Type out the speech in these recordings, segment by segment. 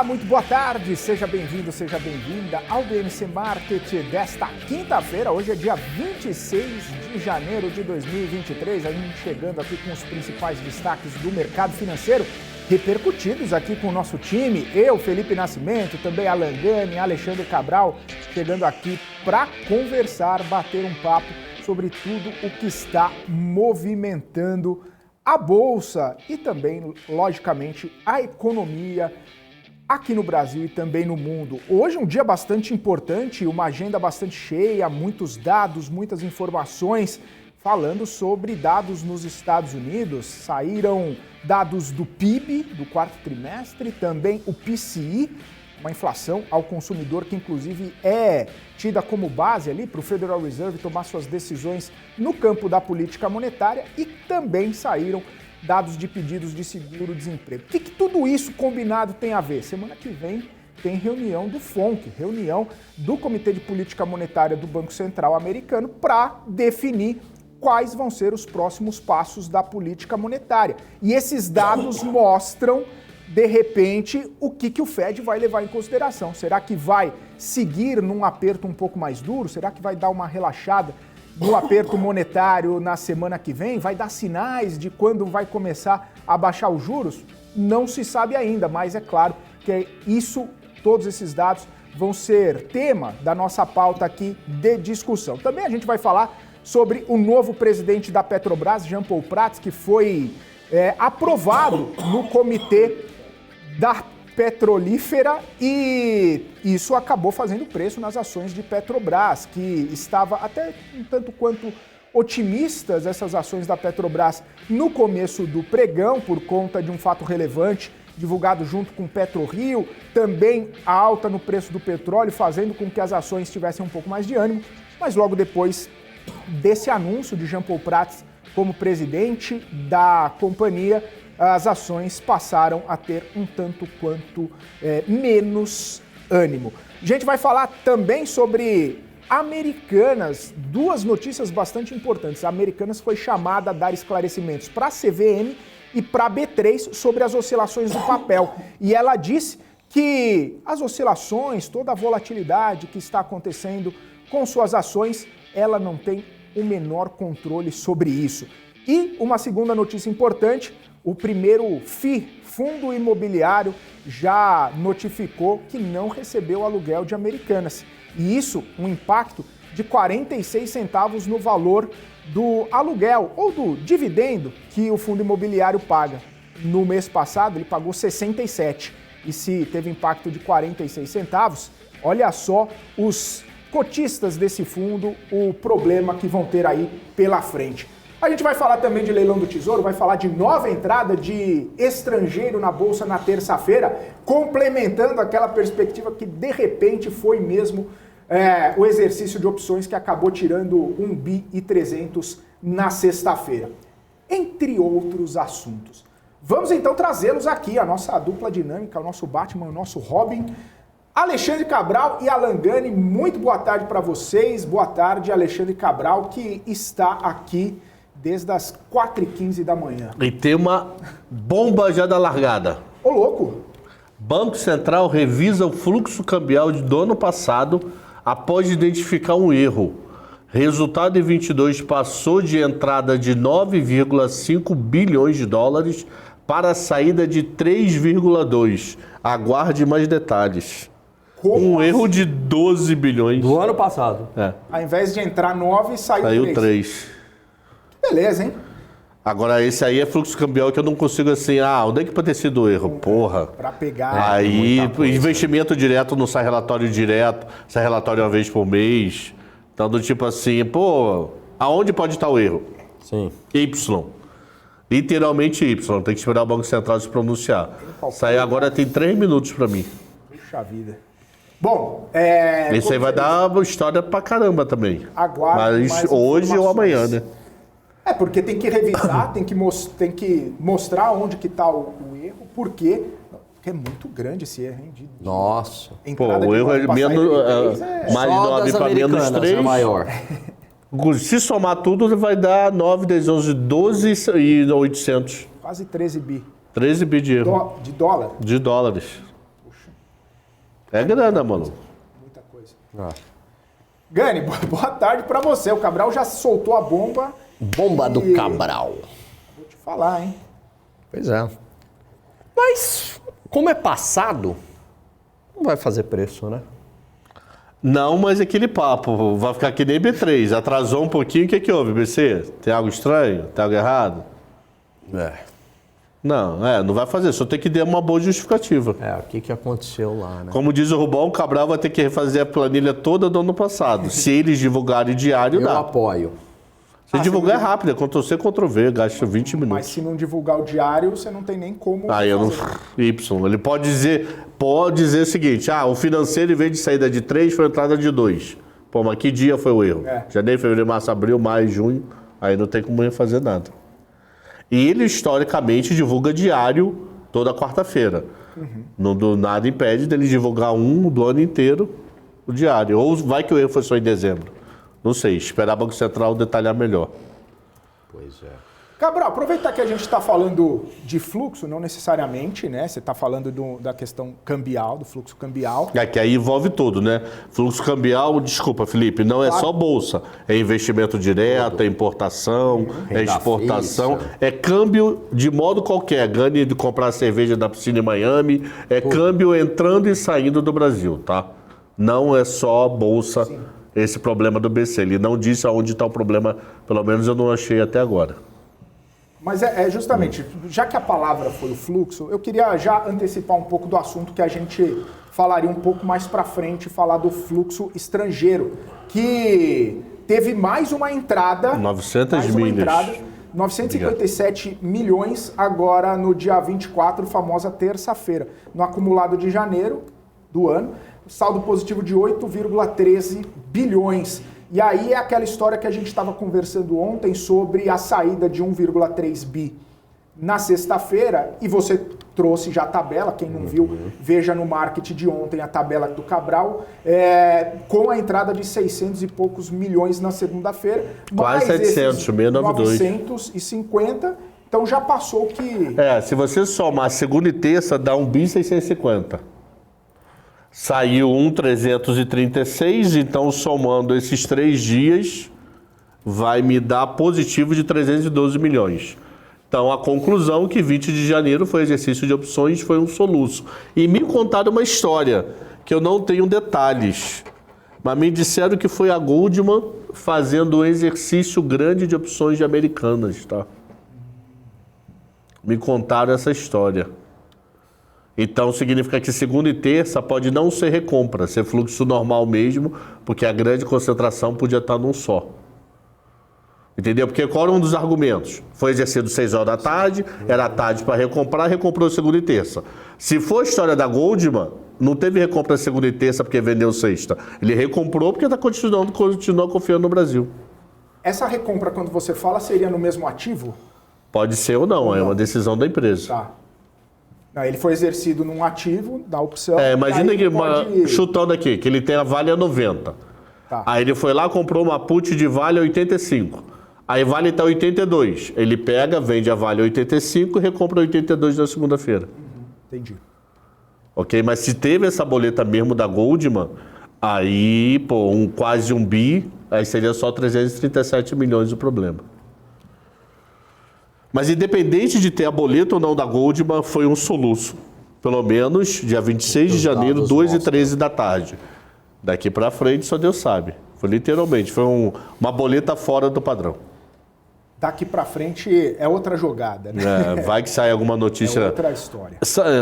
Olá, muito boa tarde, seja bem-vindo, seja bem-vinda ao BMC Market desta quinta-feira. Hoje é dia 26 de janeiro de 2023, a gente chegando aqui com os principais destaques do mercado financeiro, repercutidos aqui com o nosso time, eu, Felipe Nascimento, também Alan Gani, Alexandre Cabral, chegando aqui para conversar, bater um papo sobre tudo o que está movimentando a Bolsa e também, logicamente, a economia aqui no Brasil e também no mundo. Hoje é um dia bastante importante, uma agenda bastante cheia, muitos dados, muitas informações, falando sobre dados nos Estados Unidos. Saíram dados do PIB do quarto trimestre, também o PCI, uma inflação ao consumidor que inclusive é tida como base ali para o Federal Reserve tomar suas decisões no campo da política monetária, e também saíram dados de pedidos de seguro-desemprego. O que tudo isso combinado tem a ver? Semana que vem tem reunião do FONC, reunião do Comitê de Política Monetária do Banco Central americano, para definir quais vão ser os próximos passos da política monetária. E esses dados mostram, de repente, o que o Fed vai levar em consideração. Será que vai seguir num aperto um pouco mais duro? Será que vai dar uma relaxada no aperto monetário na semana que vem? Vai dar sinais de quando vai começar a baixar os juros? Não se sabe ainda, mas é claro que todos esses dados vão ser tema da nossa pauta aqui de discussão. Também a gente vai falar sobre o novo presidente da Petrobras, Jean Paul Prats, que foi aprovado no comitê da petrolífera, e isso acabou fazendo preço nas ações de Petrobras, que estava até um tanto quanto otimistas, essas ações da Petrobras, no começo do pregão, por conta de um fato relevante divulgado junto com o PetroRio, também a alta no preço do petróleo, fazendo com que as ações tivessem um pouco mais de ânimo, mas logo depois desse anúncio de Jean Paul Prats como presidente da companhia, as ações passaram a ter um tanto quanto menos ânimo. A gente vai falar também sobre Americanas, duas notícias bastante importantes. A Americanas foi chamada a dar esclarecimentos para a CVM e para a B3 sobre as oscilações do papel. E ela disse que as oscilações, toda a volatilidade que está acontecendo com suas ações, ela não tem o menor controle sobre isso. E uma segunda notícia importante: o primeiro FII, Fundo Imobiliário, já notificou que não recebeu aluguel de Americanas. E isso, um impacto de 46 centavos no valor do aluguel ou do dividendo que o Fundo Imobiliário paga. No mês passado, ele pagou 67. E se teve impacto de 46 centavos, olha só os cotistas desse fundo, o problema que vão ter aí pela frente. A gente vai falar também de leilão do Tesouro, vai falar de nova entrada de estrangeiro na Bolsa na terça-feira, complementando aquela perspectiva que de repente foi mesmo o exercício de opções que acabou tirando 1,3 bi na sexta-feira. Entre outros assuntos. Vamos então trazê-los aqui, a nossa dupla dinâmica, o nosso Batman, o nosso Robin, Alexandre Cabral e Alan Gani. Muito boa tarde para vocês. Boa tarde, Alexandre Cabral, que está aqui desde as 4h15 da manhã. E tem uma bomba já da largada. Ô, louco! Banco Central revisa o fluxo cambial do ano passado após identificar um erro. Resultado em 22 passou de entrada de 9,5 bilhões de dólares para a saída de 3,2. Aguarde mais detalhes. Como erro de 12 bilhões. Do ano passado. Ao invés de entrar 9, saiu 3. Beleza, hein? Agora, esse aí é fluxo cambial que eu não consigo assim, onde é que pode ter sido o erro? Porra. Pra pegar. Aí, investimento direto não sai relatório direto, sai relatório uma vez por mês. Então, do tipo assim, aonde pode estar o erro? Sim. Y. Literalmente Y. Tem que esperar o Banco Central se pronunciar. Sai agora, tem 3 minutos pra mim. Puxa vida. Bom, esse aí vai dar história pra caramba também. Aguarde mas hoje ou amanhã, né? Porque tem que revisar, tem que mostrar onde que está o erro, porque é muito grande esse erro, hein? Nossa. O erro é menos, mais 9 para menos 3. É maior. Se somar tudo, vai dar 9, 10, 11, 12 e 800. Quase 13 bi. 13 bi de erro. De dólar? De dólares. Puxa. É grana, maluco. Muita coisa. Ah. Gani, boa tarde para você. O Cabral já soltou a bomba. Bomba do Cabral. Vou te falar, hein? Pois é. Mas, como é passado, não vai fazer preço, né? Não, mas aquele papo, vai ficar que nem B3. Atrasou um pouquinho, o que houve, BC? Tem algo estranho? Tem algo errado? Não, não vai fazer, só tem que dar uma boa justificativa. O que aconteceu lá, né? Como diz o Rubão, o Cabral vai ter que refazer a planilha toda do ano passado. Se eles divulgarem diário, Eu dá. apoio. Se divulgar é rápido, é Ctrl-C, Ctrl-V, gasta 20 minutos. Mas se não divulgar o diário, você não tem nem como Eu não... fazer. Y. Ele pode dizer o seguinte, o financeiro, em vez de saída de 3, foi entrada de 2. Pô, mas que dia foi o erro? Janeiro, fevereiro, março, abril, maio, junho. Aí não tem como ele fazer nada. E ele, historicamente, divulga diário toda quarta-feira. Não nada impede dele divulgar do ano inteiro o diário. Ou vai que o erro foi só em dezembro. Não sei, esperar o Banco Central detalhar melhor. Pois é. Cabral, aproveitar que a gente está falando de fluxo, não necessariamente, né? Você está falando da questão cambial, do fluxo cambial. Que aí envolve tudo, né? Fluxo cambial, desculpa, Felipe, não é só bolsa. É investimento direto, é importação, é exportação. Fixa. É câmbio de modo qualquer. Ganhe de comprar cerveja da piscina em Miami. É câmbio entrando e saindo do Brasil, tá? Não é só bolsa. Sim. Esse problema do BC. Ele não disse aonde está o problema, pelo menos eu não achei até agora. Mas justamente, já que a palavra foi o fluxo, eu queria já antecipar um pouco do assunto que a gente falaria um pouco mais para frente, falar do fluxo estrangeiro, que teve mais uma entrada. 957 milhões agora no dia 24, famosa terça-feira. No acumulado de janeiro do ano, saldo positivo de 8,13 bilhões. E aí é aquela história que a gente estava conversando ontem sobre a saída de 1,3 bi na sexta-feira, e você trouxe já a tabela, quem não viu, veja no Market de ontem a tabela do Cabral, com a entrada de 600 e poucos milhões na segunda-feira. Quase 700, 692. 950, então já passou que... Se você somar segunda e terça, dá 1.650. Saiu 1.336, então somando esses 3 dias, vai me dar positivo de 312 milhões. Então a conclusão que 20 de janeiro foi exercício de opções, foi um soluço. E me contaram uma história, que eu não tenho detalhes, mas me disseram que foi a Goldman fazendo um exercício grande de opções de americanas, tá? Me contaram essa história. Então significa que segunda e terça pode não ser recompra, ser fluxo normal mesmo, porque a grande concentração podia estar num só. Entendeu? Porque qual era um dos argumentos? Foi exercido 6 horas da tarde, era tarde para recomprar, recomprou segunda e terça. Se for a história da Goldman, não teve recompra segunda e terça porque vendeu sexta. Ele recomprou porque está continua confiando no Brasil. Essa recompra, quando você fala, seria no mesmo ativo? Pode ser ou não, é uma decisão da empresa. Tá. Ele foi exercido num ativo da opção. Imagina que, chutando aqui, que ele tem a Vale a 90. Tá. Aí ele foi lá, comprou uma put de Vale a 85. Aí Vale está 82. Ele pega, vende a Vale a 85 e recompra 82 na segunda-feira. Entendi. Ok? Mas se teve essa boleta mesmo da Goldman, aí, quase 1 bi, aí seria só 337 milhões o problema. Mas independente de ter a boleta ou não da Goldman, foi um soluço. Pelo menos dia 26 de janeiro, 2 e 13 da tarde. Daqui para frente só Deus sabe. Foi literalmente, foi uma boleta fora do padrão. Daqui para frente é outra jogada, né? Vai que sai alguma notícia... É outra história.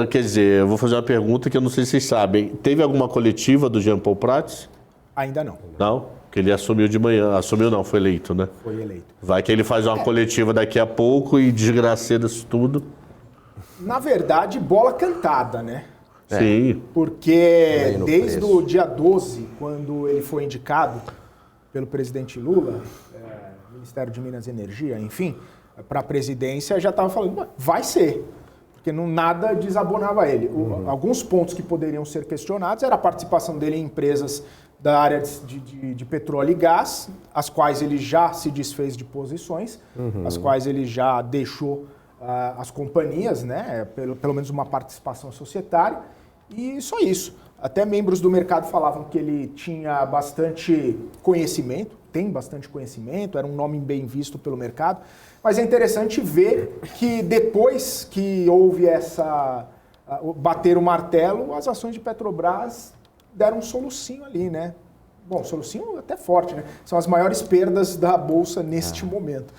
Quer dizer, eu vou fazer uma pergunta que eu não sei se vocês sabem. Teve alguma coletiva do Jean Paul Prats? Ainda não. Não? Porque ele assumiu de manhã. Assumiu não, foi eleito, né? Foi eleito. Vai que ele faz uma coletiva daqui a pouco e desgraceia isso tudo. Na verdade, bola cantada, né? Sim. Porque desde o dia 12, quando ele foi indicado pelo presidente Lula, Ministério de Minas e Energia, enfim, para a presidência, já estava falando, vai ser. Porque nada desabonava ele. Alguns pontos que poderiam ser questionados era a participação dele em empresas da área de petróleo e gás, as quais ele já se desfez de posições, as quais ele já deixou as companhias, né, pelo menos uma participação societária, e só isso. Até membros do mercado falavam que ele tinha bastante conhecimento, tem bastante conhecimento, era um nome bem visto pelo mercado. Mas é interessante ver que depois que houve bater o martelo, as ações de Petrobras deram um solucinho ali, né? Bom, solucinho até forte, né? São as maiores perdas da Bolsa neste momento.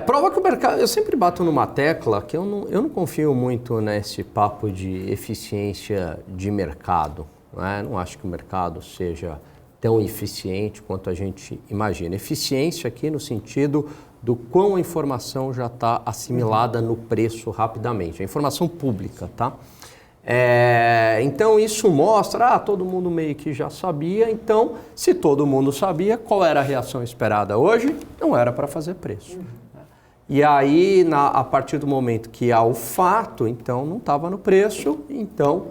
Prova que o mercado... Eu sempre bato numa tecla que eu não confio muito nesse papo de eficiência de mercado. Né? Não acho que o mercado seja tão eficiente quanto a gente imagina. Eficiência aqui no sentido do quão a informação já está assimilada no preço rapidamente. A informação pública, tá? Então isso mostra, todo mundo meio que já sabia. Então, se todo mundo sabia, qual era a reação esperada hoje? Não era para fazer preço. E aí, a partir do momento que há o fato, então não estava no preço, então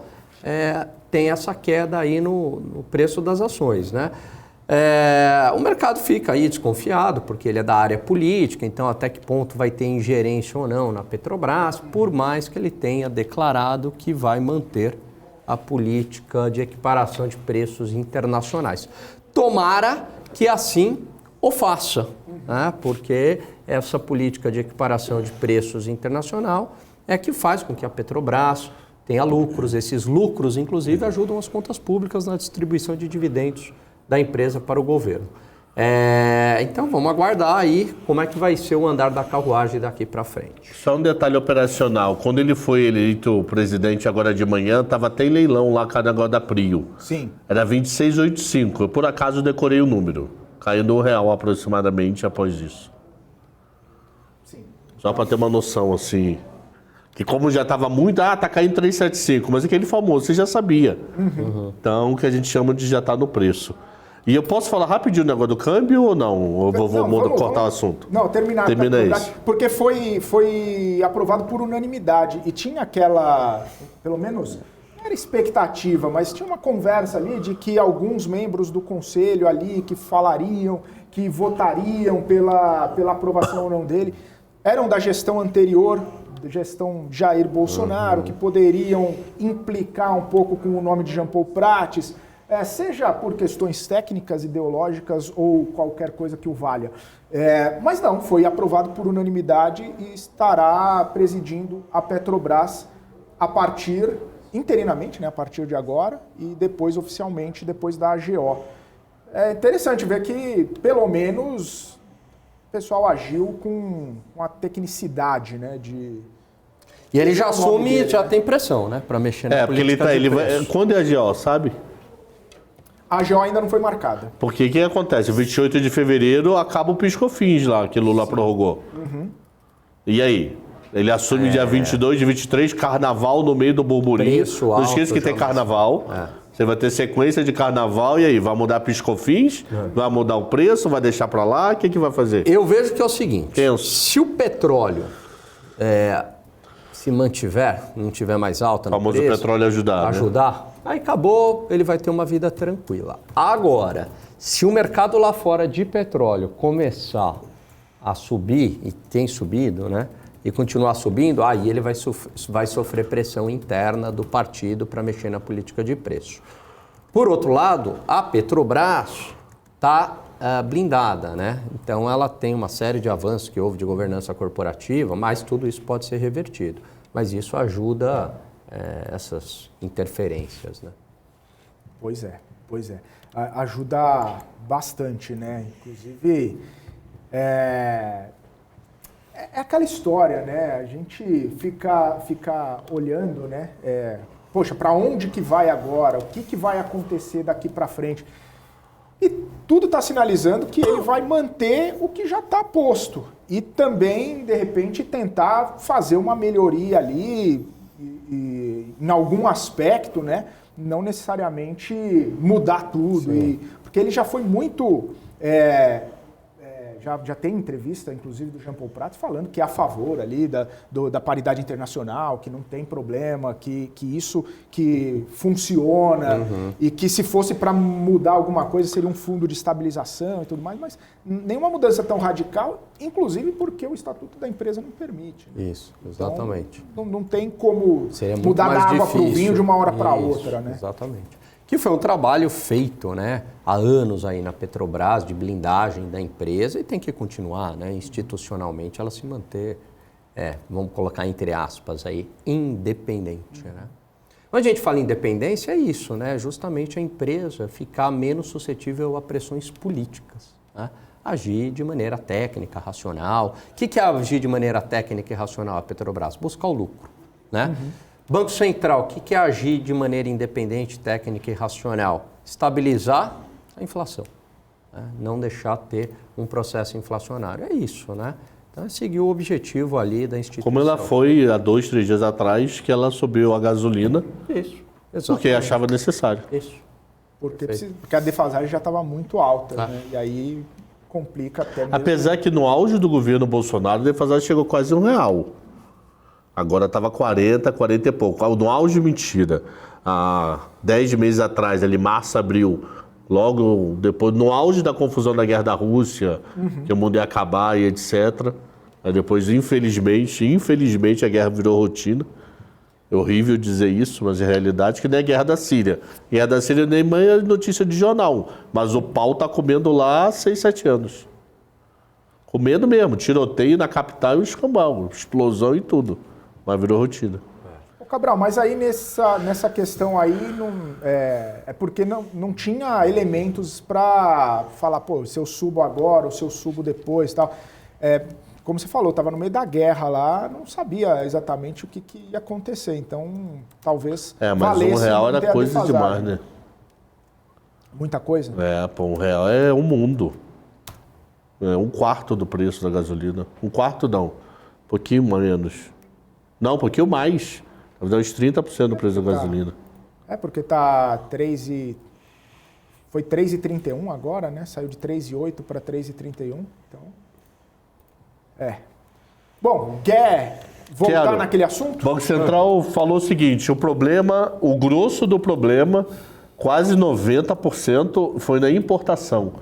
tem essa queda aí no preço das ações, né? O mercado fica aí desconfiado, porque ele é da área política, então até que ponto vai ter ingerência ou não na Petrobras, por mais que ele tenha declarado que vai manter a política de equiparação de preços internacionais. Tomara que assim o faça, né? Porque essa política de equiparação de preços internacional é que faz com que a Petrobras tenha lucros. Esses lucros, inclusive, ajudam as contas públicas na distribuição de dividendos da empresa para o governo. Então vamos aguardar aí como é que vai ser o andar da carruagem daqui para frente. Só um detalhe operacional. Quando ele foi eleito presidente agora de manhã, estava até em leilão lá com a negócio da Prio. Sim. Era 26,85. Eu por acaso decorei o número. Caindo R$1 aproximadamente após isso. Sim. Só para ter uma noção, assim. Que como já estava muito... tá caindo 3,75. Mas aquele famoso, você já sabia. Então, o que a gente chama de já estar no preço. E eu posso falar rapidinho o negócio do câmbio ou não? Ou vou cortar o assunto? Não, termina isso. Porque foi aprovado por unanimidade. E tinha aquela, pelo menos, não era expectativa, mas tinha uma conversa ali de que alguns membros do conselho ali que falariam, que votariam pela aprovação ou não dele, eram da gestão anterior, da gestão Jair Bolsonaro, que poderiam implicar um pouco com o nome de Jean Paul Prates, seja por questões técnicas, ideológicas ou qualquer coisa que o valha. Mas não, foi aprovado por unanimidade e estará presidindo a Petrobras interinamente, né, a partir de agora, e depois oficialmente, depois da AGO. É interessante ver que, pelo menos, o pessoal agiu com a tecnicidade, né, E ele já assume, já tem pressão, né, para mexer na política de preço. Quando é a AGO, sabe? A AGO ainda não foi marcada. Porque o que acontece? 28 de fevereiro acaba o PiscoFins lá, que Lula prorrogou. E aí? Ele assume dia 22, de 23, carnaval no meio do burburinho. Preço alto, não esqueça que tem carnaval. Você vai ter sequência de carnaval e aí? Vai mudar PiscoFins? Vai mudar o preço? Vai deixar para lá? O que vai fazer? Eu vejo que é o seguinte. Penso. Se o petróleo se mantiver, não tiver mais alta no famoso preço, petróleo ajudar, aí acabou, ele vai ter uma vida tranquila. Agora, se o mercado lá fora de petróleo começar a subir, e tem subido, né? E continuar subindo, aí ele vai sofrer pressão interna do partido para mexer na política de preço. Por outro lado, a Petrobras está blindada, né? Então ela tem uma série de avanços que houve de governança corporativa, mas tudo isso pode ser revertido. Mas isso ajuda essas interferências, né? Pois é. Ajuda bastante, né? Inclusive, é aquela história, né? A gente fica olhando, né? Poxa, para onde que vai agora? O que vai acontecer daqui para frente? E tudo está sinalizando que ele vai manter o que já está posto. E também, de repente, tentar fazer uma melhoria ali em algum aspecto, né? Não necessariamente mudar tudo. Porque ele já foi muito... já tem entrevista, inclusive, do Jean Paul Prats falando que é a favor ali da paridade internacional, que não tem problema, que isso que funciona e que se fosse para mudar alguma coisa seria um fundo de estabilização e tudo mais, mas nenhuma mudança tão radical, inclusive porque o estatuto da empresa não permite. Né? Isso, exatamente. Então, não tem como Seria mudar da água para o difícil. vinho de uma hora para Isso, outra, né? Exatamente. Que foi um trabalho feito, né, há anos aí na Petrobras, de blindagem da empresa, e tem que continuar, né, institucionalmente ela se manter, vamos colocar entre aspas aí, independente, né. Quando a gente fala em independência, é isso, né, justamente a empresa ficar menos suscetível a pressões políticas, né, agir de maneira técnica, racional. O que é agir de maneira técnica e racional a Petrobras? Buscar o lucro, né. Banco Central, o que é agir de maneira independente, técnica e racional? Estabilizar a inflação, né? Não deixar ter um processo inflacionário. É isso, né? Então, é seguir o objetivo ali da instituição. Como ela foi há 2, 3 dias atrás, que ela subiu a gasolina. Isso, exatamente. Porque achava necessário. Isso. Porque a defasagem já estava muito alta, né? E aí complica até mesmo. Apesar que no auge do governo Bolsonaro, a defasagem chegou quase R$1. Agora estava 40 e pouco. No auge, mentira. Há 10 meses atrás, ali, março, abril, logo depois, no auge da confusão da guerra da Rússia, que o mundo ia acabar e etc. Aí depois, infelizmente, a guerra virou rotina. É horrível dizer isso, mas é realidade que nem a guerra da Síria. A guerra da Síria nem é notícia de jornal, mas o pau tá comendo lá há 6, 7 anos. Comendo mesmo, tiroteio na capital e o escambau, explosão e tudo. Mas virou rotina. Ô Cabral, mas aí nessa questão aí é porque não tinha elementos para falar, pô, se eu subo agora ou se eu subo depois e tal. Como você falou, estava no meio da guerra lá, não sabia exatamente o que ia acontecer. Então, talvez mas valesse R$1 manter era a coisa defasagem. demais, né? Muita coisa? Pô, R$1 é um mundo. É 1/4 do preço da gasolina. 1/4 não, um pouquinho menos. Não, um pouquinho mais. Dá uns 30% do preço da gasolina. Porque tá foi 3,31 agora, né? Saiu de 3,8 para 3,31. Então, Bom, quer voltar naquele assunto? O Banco Central falou o seguinte, o grosso do problema, quase 90% foi na importação.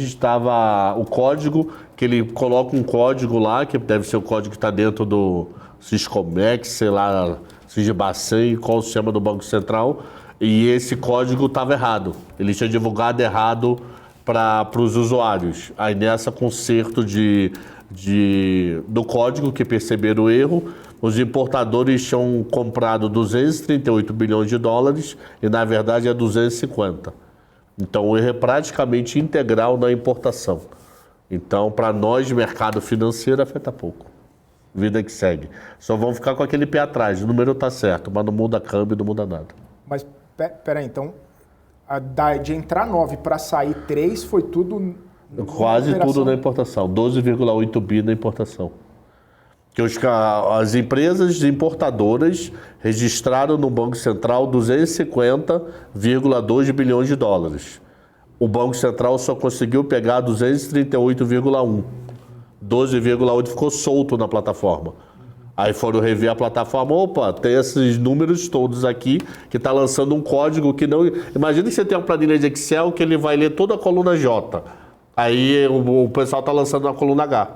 Estava o código, que ele coloca um código lá, que deve ser o código que está dentro do Siscomex, sei lá, Sisbacen, qual o sistema do Banco Central, e esse código estava errado. Ele tinha divulgado errado para os usuários. Aí nessa conserto do código, que perceberam o erro, os importadores tinham comprado 238 bilhões de dólares e na verdade é 250. Então o erro é praticamente integral na importação. Então para nós de mercado financeiro afeta pouco. Vida que segue. Só vão ficar com aquele pé atrás, o número está certo, mas não muda câmbio, não muda nada. Mas peraí, então de entrar 9 para sair 3 foi tudo... Quase tudo na importação, 12,8 bi na importação. Que as empresas importadoras registraram no Banco Central 250,2 bilhões de dólares. O Banco Central só conseguiu pegar 238,1. 12,8 ficou solto na plataforma. Aí foram rever a plataforma, opa, tem esses números todos aqui, que está lançando um código que não... Imagina que você tem uma planilha de Excel que ele vai ler toda a coluna J. Aí o pessoal está lançando na coluna H.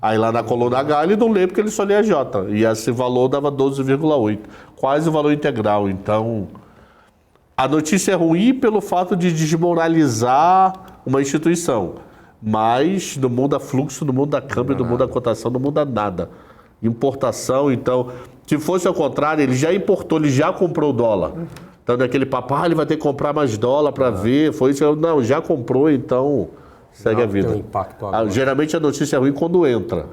Aí lá na coluna H ele não lê porque ele só lê a J. E esse valor dava 12,8. Quase o valor integral. Então, a notícia é ruim pelo fato de desmoralizar uma instituição. Mas não muda fluxo, não muda câmbio, não muda cotação, não muda nada. Importação, então, se fosse ao contrário, ele já importou, ele já comprou o dólar. Então, naquele papo, ele vai ter que comprar mais dólar para ver. Foi isso. Não, já comprou, então segue a vida. Tem um impacto agora. Geralmente a notícia é ruim quando entra.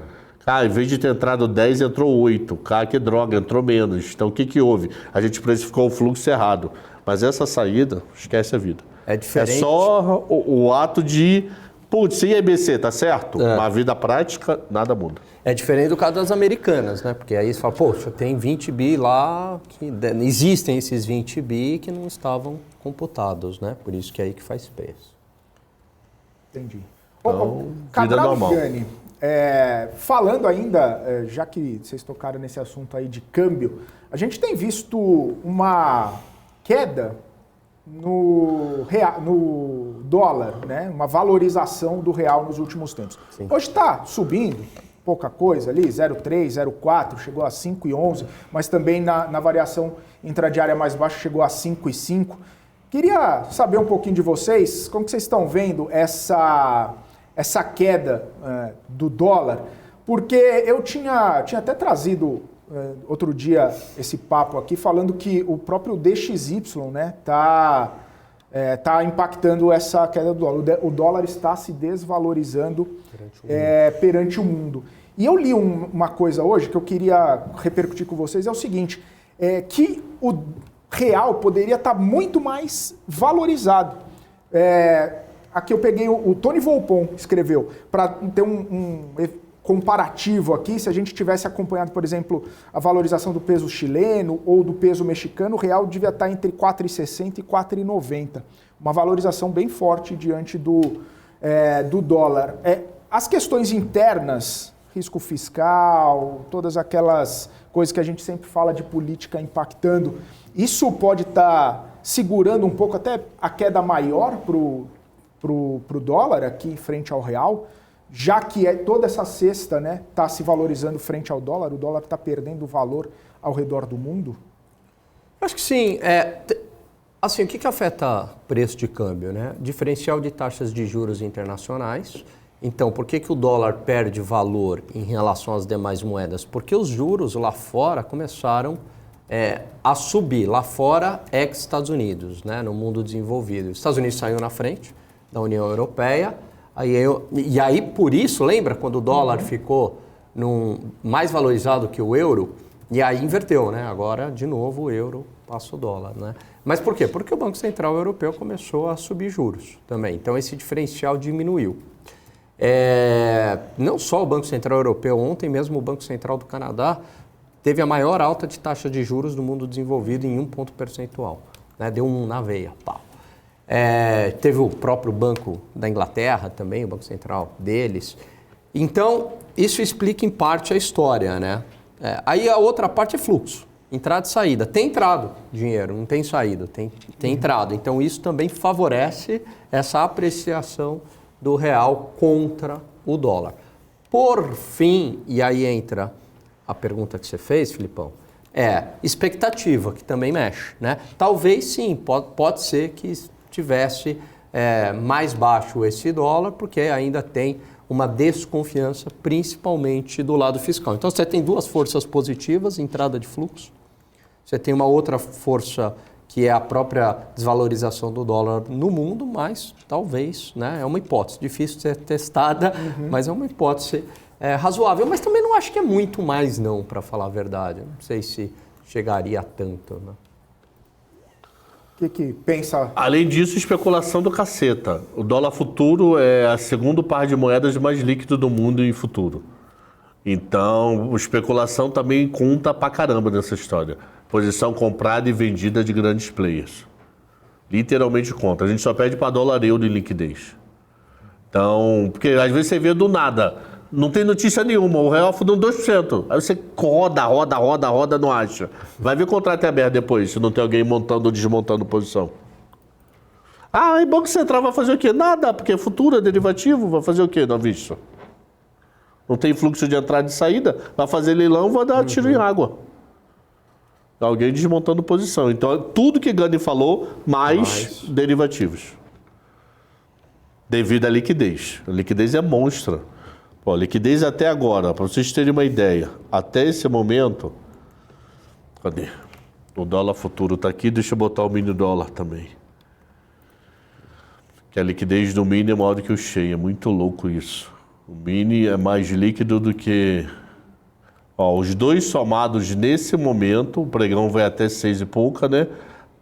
Em vez de ter entrado 10, entrou 8. Que droga, entrou menos. Então, o que houve? A gente precificou o fluxo errado. Mas essa saída, esquece a vida. É diferente. É só o ato de... Putz, e IBC, tá certo? Na vida prática, nada muda. É diferente do caso das americanas, né? Porque aí você fala, poxa, tem 20 bi lá, existem esses 20 bi que não estavam computados, né? Por isso que é aí que faz preço. Entendi. Então, vida Cabral normal. e Gani, falando ainda, já que vocês tocaram nesse assunto aí de câmbio, a gente tem visto uma queda no dólar, né? Uma valorização do real nos últimos tempos. Sim. Hoje está subindo, pouca coisa ali, 0,3, 0,4, chegou a 5,11, mas também na variação intradiária mais baixa chegou a 5,5. Queria saber um pouquinho de vocês, como que vocês estão vendo essa queda do dólar, porque eu tinha até trazido outro dia esse papo aqui, falando que o próprio DXY, né, tá impactando essa queda do dólar. O dólar está se desvalorizando perante o mundo. E eu li uma coisa hoje que eu queria repercutir com vocês, é o seguinte, que o real poderia estar muito mais valorizado. Aqui eu peguei o Tony Volpon, escreveu, para ter um comparativo aqui, se a gente tivesse acompanhado, por exemplo, a valorização do peso chileno ou do peso mexicano, o real devia estar entre 4,60 e 4,90. Uma valorização bem forte diante do dólar. As questões internas, risco fiscal, todas aquelas coisas que a gente sempre fala de política impactando, isso pode estar segurando um pouco até a queda maior pro dólar aqui frente ao real, já que toda essa cesta, né, está se valorizando frente ao dólar, o dólar está perdendo valor ao redor do mundo? Acho que sim. Assim, o que afeta preço de câmbio, né? Diferencial de taxas de juros internacionais. Então, por que o dólar perde valor em relação às demais moedas? Porque os juros lá fora começaram a subir, lá fora, ex-Estados Unidos, né, no mundo desenvolvido. Os Estados Unidos saiu na frente da União Europeia, e aí, por isso, lembra quando o dólar ficou mais valorizado que o euro? E aí inverteu, né? Agora, de novo, o euro passa o dólar, né? Mas por quê? Porque o Banco Central Europeu começou a subir juros também. Então, esse diferencial diminuiu. Não só o Banco Central Europeu, ontem mesmo o Banco Central do Canadá teve a maior alta de taxa de juros do mundo desenvolvido em 1 ponto percentual. Né? Deu um na veia, pau. Teve o próprio Banco da Inglaterra também, o Banco Central deles. Então, isso explica em parte a história, né? Aí a outra parte é fluxo, entrada e saída. Tem entrado dinheiro, não tem saído, tem entrado. Então, isso também favorece essa apreciação do real contra o dólar. Por fim, e aí entra a pergunta que você fez, Filipão, expectativa, que também mexe, né? Talvez sim, pode ser que tivesse mais baixo esse dólar, porque ainda tem uma desconfiança, principalmente do lado fiscal. Então, você tem duas forças positivas, entrada de fluxo. Você tem uma outra força que é a própria desvalorização do dólar no mundo, mas talvez, né, é uma hipótese, difícil de ser testada, mas é uma hipótese razoável. Mas também não acho que é muito mais não, para falar a verdade. Não sei se chegaria a tanto, né? O que pensa? Além disso, especulação do caceta. O dólar futuro é a segundo par de moedas mais líquido do mundo em futuro. Então, especulação também conta pra caramba nessa história. Posição comprada e vendida de grandes players. Literalmente conta. A gente só pede para dólar euro em liquidez. Então, porque às vezes você vê do nada, não tem notícia nenhuma, o real afundou 2%. Aí você roda, não acha. Vai ver o contrato aberto depois, se não tem alguém montando ou desmontando posição. E Banco Central vai fazer o quê? Nada, porque é futuro, é derivativo, vai fazer o quê na vista? Não tem fluxo de entrada e saída, vai fazer leilão, vai dar tiro em água. Alguém desmontando posição. Então, tudo que Gani falou, mais derivativos. Devido à liquidez. A liquidez é monstra. Pô, liquidez até agora, para vocês terem uma ideia, até esse momento, cadê? O dólar futuro está aqui, deixa eu botar o mini dólar também. Que a liquidez do mini é maior do que o cheio, é muito louco isso. O mini é mais líquido do que... os dois somados nesse momento, o pregão vai até 6 e pouca, né?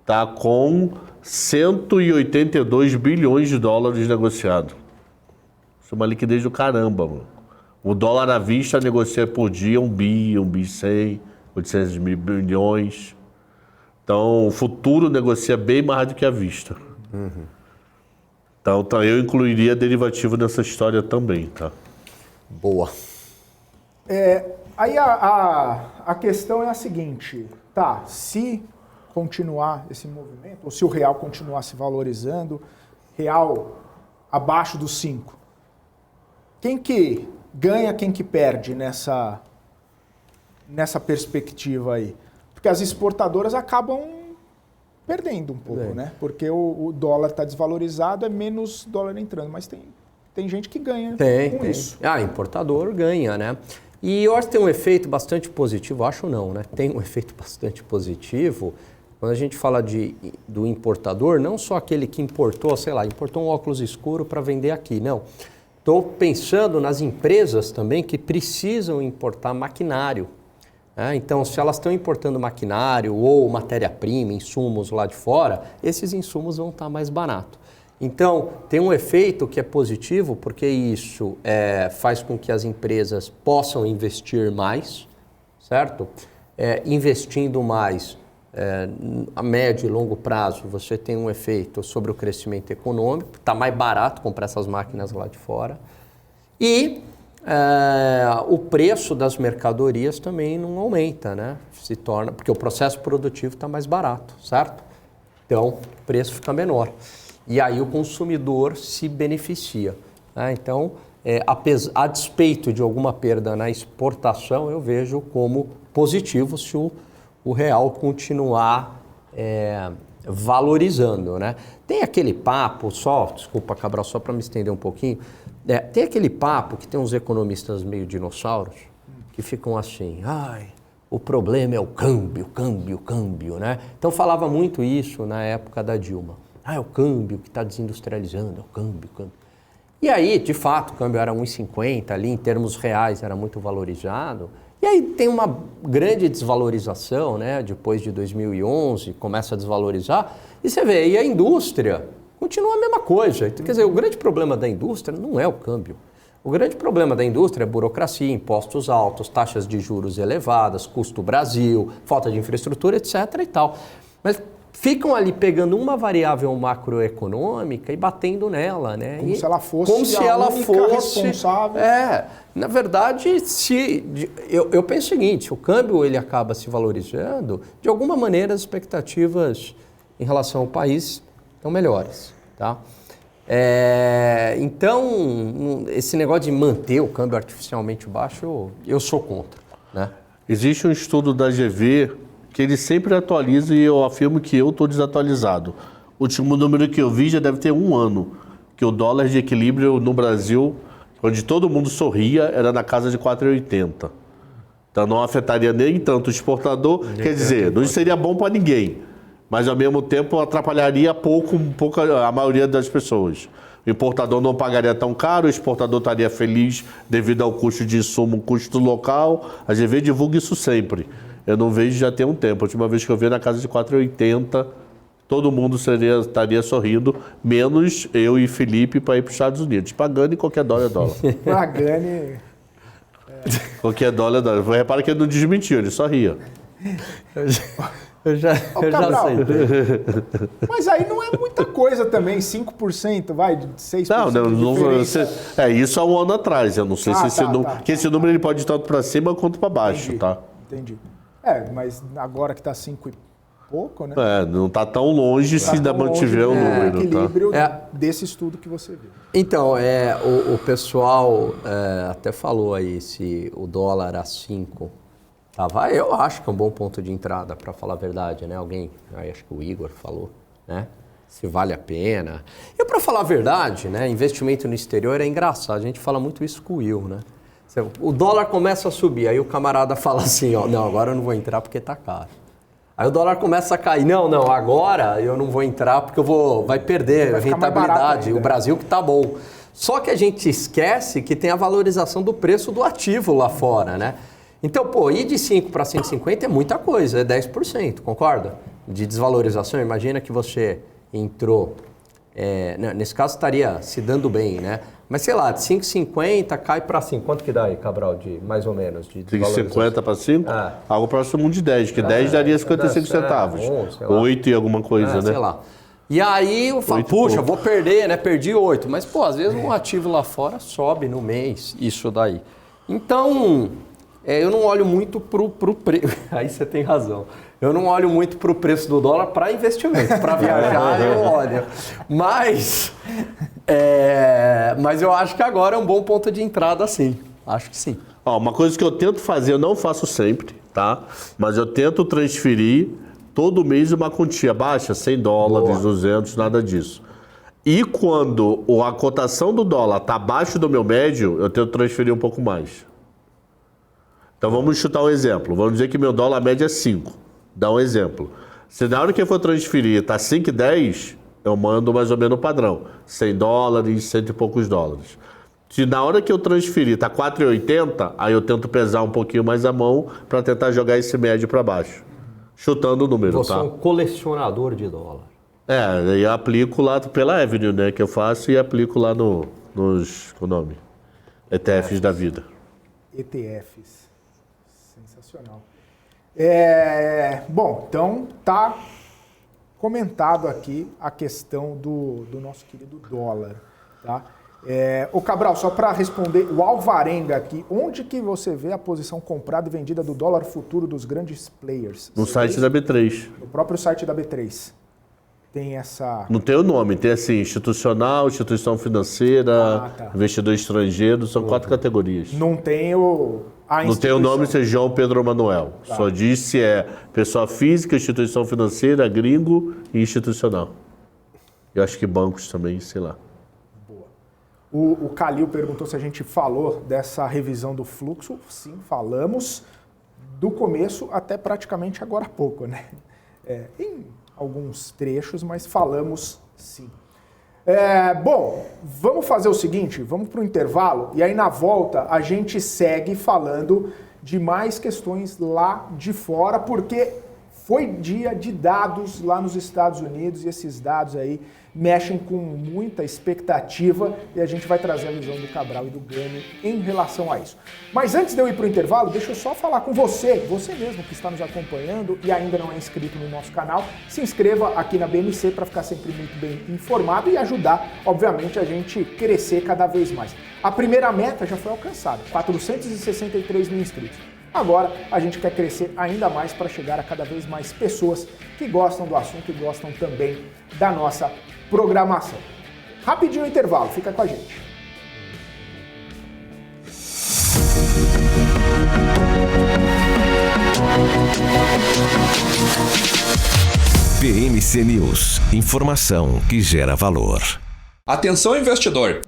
Tá com 182 bilhões de dólares negociado. Isso é uma liquidez do caramba, mano. O dólar à vista negocia por dia 1 bi 100, 800 milhões. Então, o futuro negocia bem mais do que à vista. Então eu incluiria derivativo nessa história também, tá? Boa. Aí a questão é a seguinte, tá, se continuar esse movimento, ou se o real continuar se valorizando, real abaixo dos 5, quem que ganha, quem que perde nessa perspectiva aí? Porque as exportadoras acabam perdendo um pouco, né? Porque o dólar está desvalorizado, é menos dólar entrando, mas tem gente que ganha com isso. Importador ganha, né? E eu acho que tem um efeito bastante positivo, acho não, né? Tem um efeito bastante positivo quando a gente fala do importador, não só aquele que importou, sei lá, importou um óculos escuro para vender aqui, não. Estou pensando nas empresas também que precisam importar maquinário. Então, se elas estão importando maquinário ou matéria-prima, insumos lá de fora, esses insumos vão estar mais baratos. Então, tem um efeito que é positivo, porque isso faz com que as empresas possam investir mais, certo? Investindo mais, a médio e longo prazo, você tem um efeito sobre o crescimento econômico, está mais barato comprar essas máquinas lá de fora. E o preço das mercadorias também não aumenta, né? Se torna, porque o processo produtivo está mais barato, certo? Então, o preço fica menor. E aí o consumidor se beneficia, né? Então, a despeito de alguma perda na exportação, eu vejo como positivo se o real continuar valorizando, né? Tem aquele papo, desculpa, Cabral, só para me estender um pouquinho, tem aquele papo que tem uns economistas meio dinossauros que ficam assim, o problema é o câmbio, né? Então falava muito isso na época da Dilma. É o câmbio que está desindustrializando, é o câmbio. E aí, de fato, o câmbio era 1,50, ali em termos reais era muito valorizado. E aí tem uma grande desvalorização, né? Depois de 2011, começa a desvalorizar. E você vê, e a indústria continua a mesma coisa. Quer dizer, o grande problema da indústria não é o câmbio. O grande problema da indústria é burocracia, impostos altos, taxas de juros elevadas, custo Brasil, falta de infraestrutura, etc. e tal. Mas ficam ali pegando uma variável macroeconômica e batendo nela, né? Como se ela fosse responsável. Na verdade, eu penso o seguinte, o câmbio ele acaba se valorizando, de alguma maneira as expectativas em relação ao país estão melhores, tá? Então, esse negócio de manter o câmbio artificialmente baixo, eu sou contra, né? Existe um estudo da GV que ele sempre atualiza e eu afirmo que eu estou desatualizado. O último número que eu vi já deve ter 1 ano, que o dólar de equilíbrio no Brasil, onde todo mundo sorria, era na casa de 4,80. Então não afetaria nem tanto o exportador, quer dizer, não seria bom para ninguém, mas ao mesmo tempo atrapalharia pouco a maioria das pessoas. O importador não pagaria tão caro, o exportador estaria feliz devido ao custo de insumo, custo local. A GV divulga isso sempre. Eu não vejo já tem um tempo. A última vez que eu vi na casa de 4,80, todo mundo estaria sorrindo, menos eu e Felipe para ir para os Estados Unidos. Pagando em qualquer dólar é dólar. Pagani. Qualquer dólar é dólar. Repara que ele não desmentiu, ele só ria. Eu já sei. Mas aí não é muita coisa também, 5%, vai, de 6%. Não, isso há 1 ano atrás. Eu não sei se esse número ele pode ir tanto para cima quanto para baixo, tá? Entendi. Mas agora que está 5 e pouco, né? Não está tão longe se ainda mantiver o número. Equilíbrio desse estudo que você viu. Então, o pessoal até falou aí se o dólar a 5 tava. Eu acho que é um bom ponto de entrada, para falar a verdade, né? Alguém, acho que o Igor falou, né? Se vale a pena. E para falar a verdade, né? Investimento no exterior é engraçado. A gente fala muito isso com o Will, né? O dólar começa a subir, aí o camarada fala assim, não, agora eu não vou entrar porque tá caro. Aí o dólar começa a cair, não, agora eu não vou entrar porque vai perder a rentabilidade, o Brasil que tá bom. Só que a gente esquece que tem a valorização do preço do ativo lá fora, né? Então, ir de 5 para 150 é muita coisa, é 10%, concorda? De desvalorização, imagina que você entrou, nesse caso estaria se dando bem, né? Mas sei lá, de 5,50 cai para 5. Quanto que dá aí, Cabral, de mais ou menos? De 5,50 para 5? Algo próximo de 10, que 10 daria 55 centavos. 8 e alguma coisa, né? Sei lá. E aí eu falo, puxa, vou perder, né? Perdi 8. Mas, pô, às vezes um ativo lá fora sobe no mês, isso daí. Então, eu não olho muito pro preço. Aí você tem razão. Eu não olho muito pro preço do dólar para investimento. Para viajar eu olho. Mas eu acho que agora é um bom ponto de entrada, sim. Acho que sim. Ó, uma coisa que eu tento fazer, eu não faço sempre, tá? Mas eu tento transferir todo mês uma quantia baixa, 100 dólares, Boa. 200, nada disso. E quando a cotação do dólar está abaixo do meu médio, eu tento transferir um pouco mais. Então vamos chutar um exemplo. Vamos dizer que meu dólar média é 5. Dá um exemplo. Se na hora que eu for transferir está 5,10, eu mando mais ou menos o padrão. 100 dólares, 100 e poucos dólares. Se na hora que eu transferir está 4,80, aí eu tento pesar um pouquinho mais a mão para tentar jogar esse médio para baixo. Chutando o número, Você é um colecionador de dólar. E eu aplico lá pela Avenue, né? Que eu faço e aplico lá nos, qual o nome? ETFs da vida. ETFs. Sensacional. Bom, então tá comentado aqui a questão do nosso querido dólar, tá? O Cabral, só para responder, o Alvarenga aqui, onde que você vê a posição comprada e vendida do dólar futuro dos grandes players? No site da B3. No próprio site da B3. Tem essa... Não tem o nome, tem assim, institucional, instituição financeira, investidor estrangeiro, são 4 categorias. Não tem Não tem o nome, se é João Pedro Manuel. Tá. Só diz se é pessoa física, instituição financeira, gringo e institucional. Eu acho que bancos também, sei lá. O Calil perguntou se a gente falou dessa revisão do fluxo. Sim, falamos do começo até praticamente agora há pouco, né? Em alguns trechos, mas falamos sim. Bom, vamos fazer o seguinte, vamos para o intervalo e aí na volta a gente segue falando de mais questões lá de fora, porque foi dia de dados lá nos Estados Unidos e esses dados aí mexem com muita expectativa e a gente vai trazer a visão do Cabral e do Gani em relação a isso. Mas antes de eu ir para o intervalo, deixa eu só falar com você mesmo que está nos acompanhando e ainda não é inscrito no nosso canal, se inscreva aqui na BMC para ficar sempre muito bem informado e ajudar, obviamente, a gente crescer cada vez mais. A primeira meta já foi alcançada, 463 mil inscritos. Agora a gente quer crescer ainda mais para chegar a cada vez mais pessoas que gostam do assunto e gostam também da nossa programação. Rapidinho o intervalo, fica com a gente. BMC News, informação que gera valor. Atenção, investidor!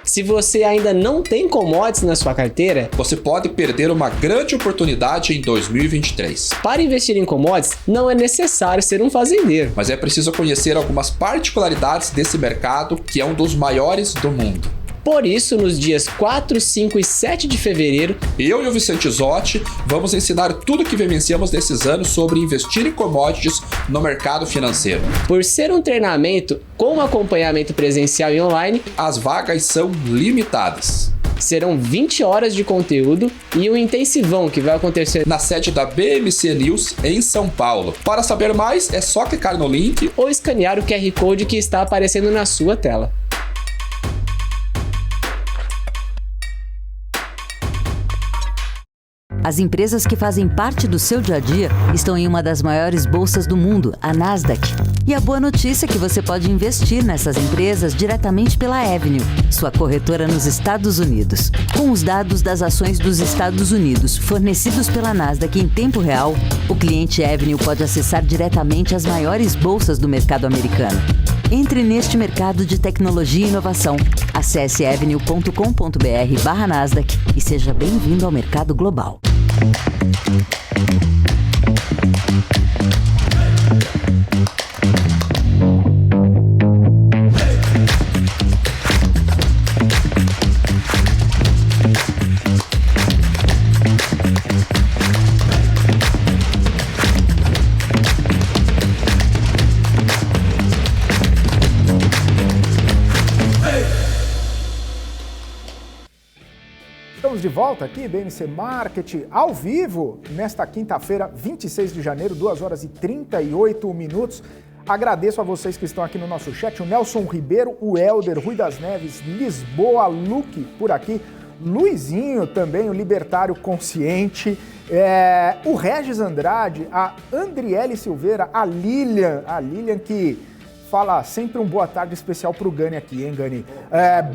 Se você ainda não tem commodities na sua carteira, você pode perder uma grande oportunidade em 2023. Para investir em commodities, não é necessário ser um fazendeiro. Mas é preciso conhecer algumas particularidades desse mercado, que é um dos maiores do mundo. Por isso, nos dias 4, 5 e 7 de fevereiro, eu e o Vicente Zotti vamos ensinar tudo que vivenciamos nesses anos sobre investir em commodities no mercado financeiro. Por ser um treinamento com acompanhamento presencial e online, as vagas são limitadas. Serão 20 horas de conteúdo e um intensivão que vai acontecer na sede da BMC News em São Paulo. Para saber mais, é só clicar no link ou escanear o QR Code que está aparecendo na sua tela. As empresas que fazem parte do seu dia a dia estão em uma das maiores bolsas do mundo, a Nasdaq. E a boa notícia é que você pode investir nessas empresas diretamente pela Avenue, sua corretora nos Estados Unidos. Com os dados das ações dos Estados Unidos fornecidos pela Nasdaq em tempo real, o cliente Avenue pode acessar diretamente as maiores bolsas do mercado americano. Entre neste mercado de tecnologia e inovação. Acesse avenue.com.br/Nasdaq e seja bem-vindo ao mercado global. Estamos de volta aqui, BMC Market, ao vivo, nesta quinta-feira, 26 de janeiro, 2 horas e 38 minutos. Agradeço a vocês que estão aqui no nosso chat, o Nelson Ribeiro, o Helder, Rui das Neves, Lisboa, Luque por aqui, Luizinho também, o Libertário Consciente, o Regis Andrade, a Andriele Silveira, a Lilian que fala sempre um boa tarde especial pro Gani aqui, hein, Gani?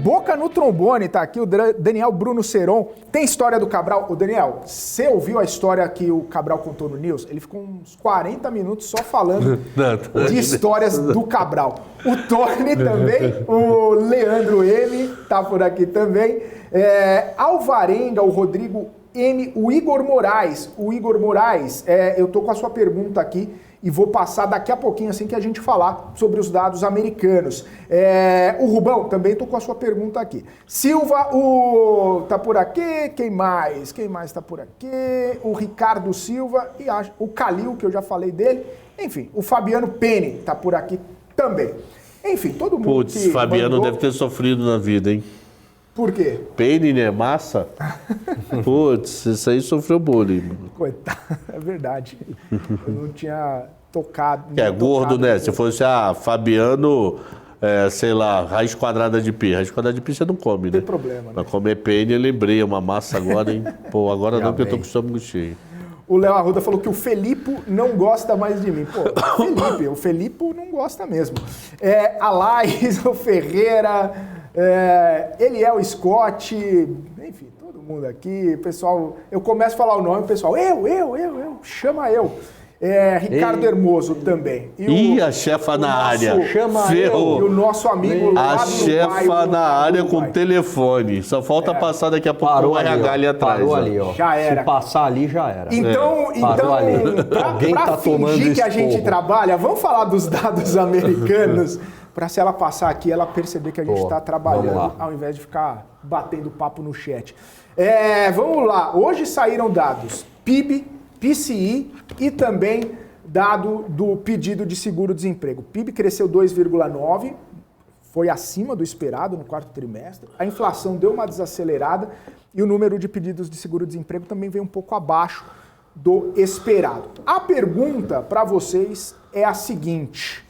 Boca no trombone, tá aqui o Daniel Bruno Seron. Tem história do Cabral? Ô, Daniel, você ouviu a história que o Cabral contou no News? Ele ficou uns 40 minutos só falando de histórias do Cabral. O Tony também, o Leandro M tá por aqui também. Alvarenga, o Rodrigo M, o Igor Moraes. Eu tô com a sua pergunta aqui e vou passar daqui a pouquinho, assim que a gente falar sobre os dados americanos. O Rubão, também tô com a sua pergunta aqui. Silva, tá por aqui, quem mais? Quem mais tá por aqui? O Ricardo Silva e o Calil, que eu já falei dele. Enfim, o Fabiano Pene tá por aqui também. Enfim, todo mundo. Putz, Fabiano deve ter sofrido na vida, hein? Por quê? Pene, né? Massa? Putz, isso aí sofreu bullying. Coitado, é verdade. Eu não tinha tocado. Gordo, né? Se fosse Fabiano, sei lá, raiz quadrada de pi. Raiz quadrada de pi você não come, né? Não tem problema, né? Mas comer pene, eu lembrei, uma massa agora, hein? Pô, agora não, porque eu tô com o estômago cheio. O Léo Arruda falou que o Felipe não gosta mais de mim. Pô, o Felipe não gosta mesmo. A Laís, o Ferreira, Eliel Scott, enfim, todo mundo aqui. Pessoal, eu começo a falar o nome, o pessoal, eu, chama eu. Ricardo Hermoso também. E a chefa na área. Ferrou. E o nosso amigo lá A chefa na área com telefone. Só falta passar daqui a pouco o RH ali atrás. Parou ali, ó. Já era. Se passar ali, já era. Então pra fingir que a gente trabalha, vamos falar dos dados americanos, para se ela passar aqui, ela perceber que a gente está trabalhando, ao invés de ficar batendo papo no chat. Vamos lá. Hoje saíram dados PIB, PCI e também dado do pedido de seguro-desemprego. O PIB cresceu 2,9%, foi acima do esperado no quarto trimestre. A inflação deu uma desacelerada e o número de pedidos de seguro-desemprego também veio um pouco abaixo do esperado. A pergunta para vocês é a seguinte: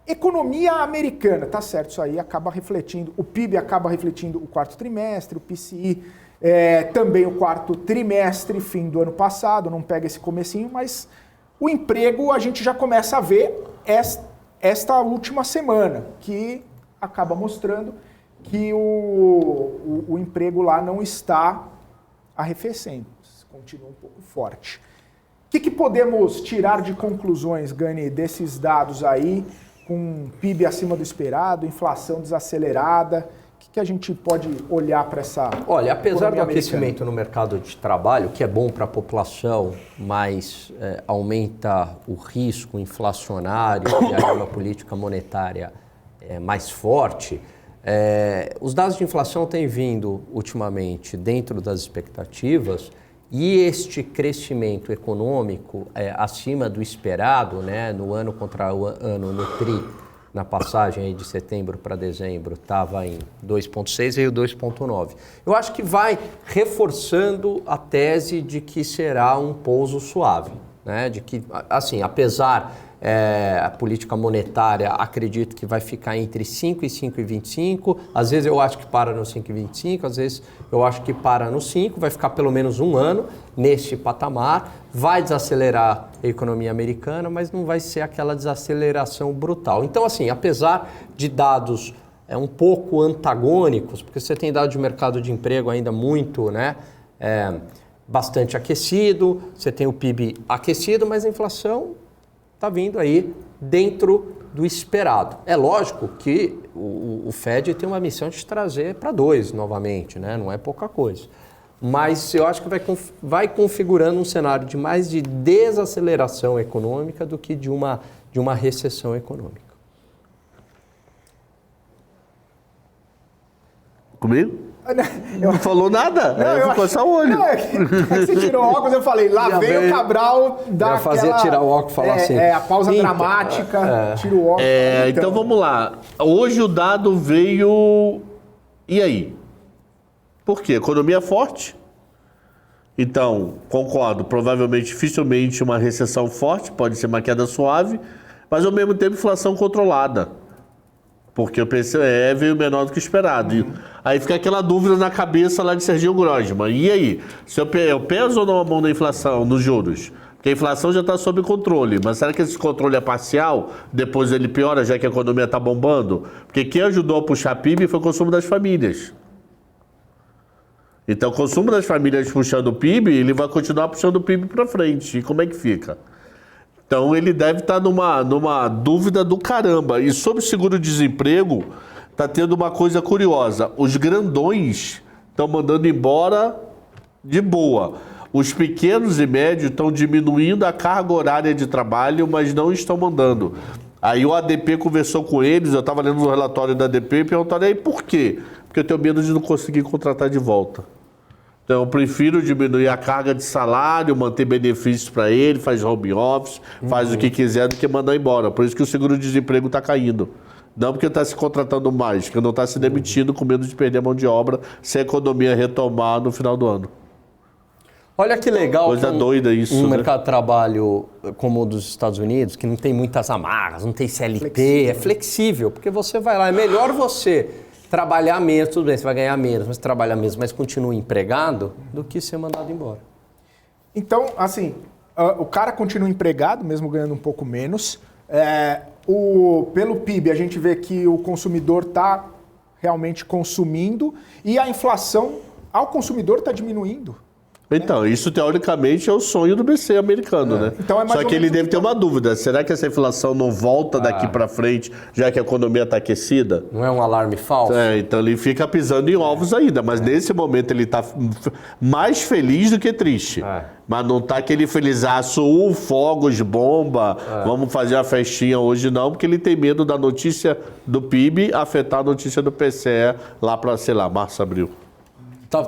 economia americana, tá certo, isso aí acaba refletindo, o PIB acaba refletindo o quarto trimestre, o PCI também o quarto trimestre, fim do ano passado, não pega esse comecinho, mas o emprego a gente já começa a ver esta última semana, que acaba mostrando que o emprego lá não está arrefecendo, continua um pouco forte. O que podemos tirar de conclusões, Gani, desses dados aí, com PIB acima do esperado, inflação desacelerada? O que a gente pode olhar para essa... Olha, apesar do aquecimento no mercado de trabalho, que é bom para a população, mas aumenta o risco inflacionário e aí uma política monetária mais forte, os dados de inflação têm vindo ultimamente dentro das expectativas e este crescimento econômico acima do esperado, né, no ano contra o ano no TRI, na passagem aí de setembro para dezembro, estava em 2,6 e 2,9. Eu acho que vai reforçando a tese de que será um pouso suave, né? De que, assim, apesar a política monetária, acredito que vai ficar entre 5 e 5,25, às vezes eu acho que para no 5,25, às vezes eu acho que para no 5, vai ficar pelo menos um ano neste patamar, vai desacelerar a economia americana, mas não vai ser aquela desaceleração brutal. Então, assim, apesar de dados um pouco antagônicos, porque você tem dado de mercado de emprego ainda muito, né, bastante aquecido, você tem o PIB aquecido, mas a inflação está vindo aí dentro do esperado. É lógico que o Fed tem uma missão de trazer para 2 novamente, né? Não é pouca coisa. Mas eu acho que vai configurando um cenário de mais de desaceleração econômica do que de uma recessão econômica. Comigo? Não falou nada? Ficou só o olho. Não, você tirou o óculos, eu falei, lá vem o Cabral dar fazer tirar o óculos e falar assim. A pausa dramática, tira o óculos. Então vamos lá. Hoje o dado veio... E aí? Por quê? Economia forte. Então, concordo, provavelmente, dificilmente uma recessão forte, pode ser uma queda suave, mas ao mesmo tempo inflação controlada. Porque o PCE veio menor do que esperado. E aí fica aquela dúvida na cabeça lá de Serginho Grosman. E aí? Se eu peso ou não a mão na inflação, nos juros? Porque a inflação já está sob controle. Mas será que esse controle é parcial? Depois ele piora, já que a economia está bombando? Porque quem ajudou a puxar PIB foi o consumo das famílias. Então, o consumo das famílias puxando o PIB, ele vai continuar puxando o PIB para frente. E como é que fica? Então, ele deve estar numa dúvida do caramba. E sobre o seguro-desemprego, está tendo uma coisa curiosa. Os grandões estão mandando embora de boa. Os pequenos e médios estão diminuindo a carga horária de trabalho, mas não estão mandando. Aí o ADP conversou com eles, eu estava lendo o relatório da ADP e perguntaram aí por quê? Porque eu tenho medo de não conseguir contratar de volta. Então eu prefiro diminuir a carga de salário, manter benefícios para ele, faz home office, faz o que quiser do que mandar embora. Por isso que o seguro-desemprego está caindo. Não porque está se contratando mais, porque não está se demitindo com medo de perder a mão de obra se a economia retomar no final do ano. Olha que legal. Coisa doida isso, um né? mercado de trabalho como o dos Estados Unidos, que não tem muitas amarras, não tem CLT, é flexível, porque você vai lá, é melhor você trabalhar menos, tudo bem, você vai ganhar menos, mas trabalhar menos, mas continua empregado, do que ser mandado embora. Então, assim, o cara continua empregado, mesmo ganhando um pouco menos. Pelo PIB, a gente vê que o consumidor está realmente consumindo e a inflação ao consumidor está diminuindo. Então, isso teoricamente é o sonho do BC americano, né? Então é mais Só ou que ele menos deve ter uma dúvida. Será que essa inflação não volta daqui para frente, já que a economia está aquecida? Não é um alarme falso? Então ele fica pisando em ovos ainda. Mas nesse momento ele está mais feliz do que triste. Mas não está aquele felizaço, fogos, bomba, vamos fazer a festinha hoje não, porque ele tem medo da notícia do PIB afetar a notícia do PCE lá para, sei lá, março, abril.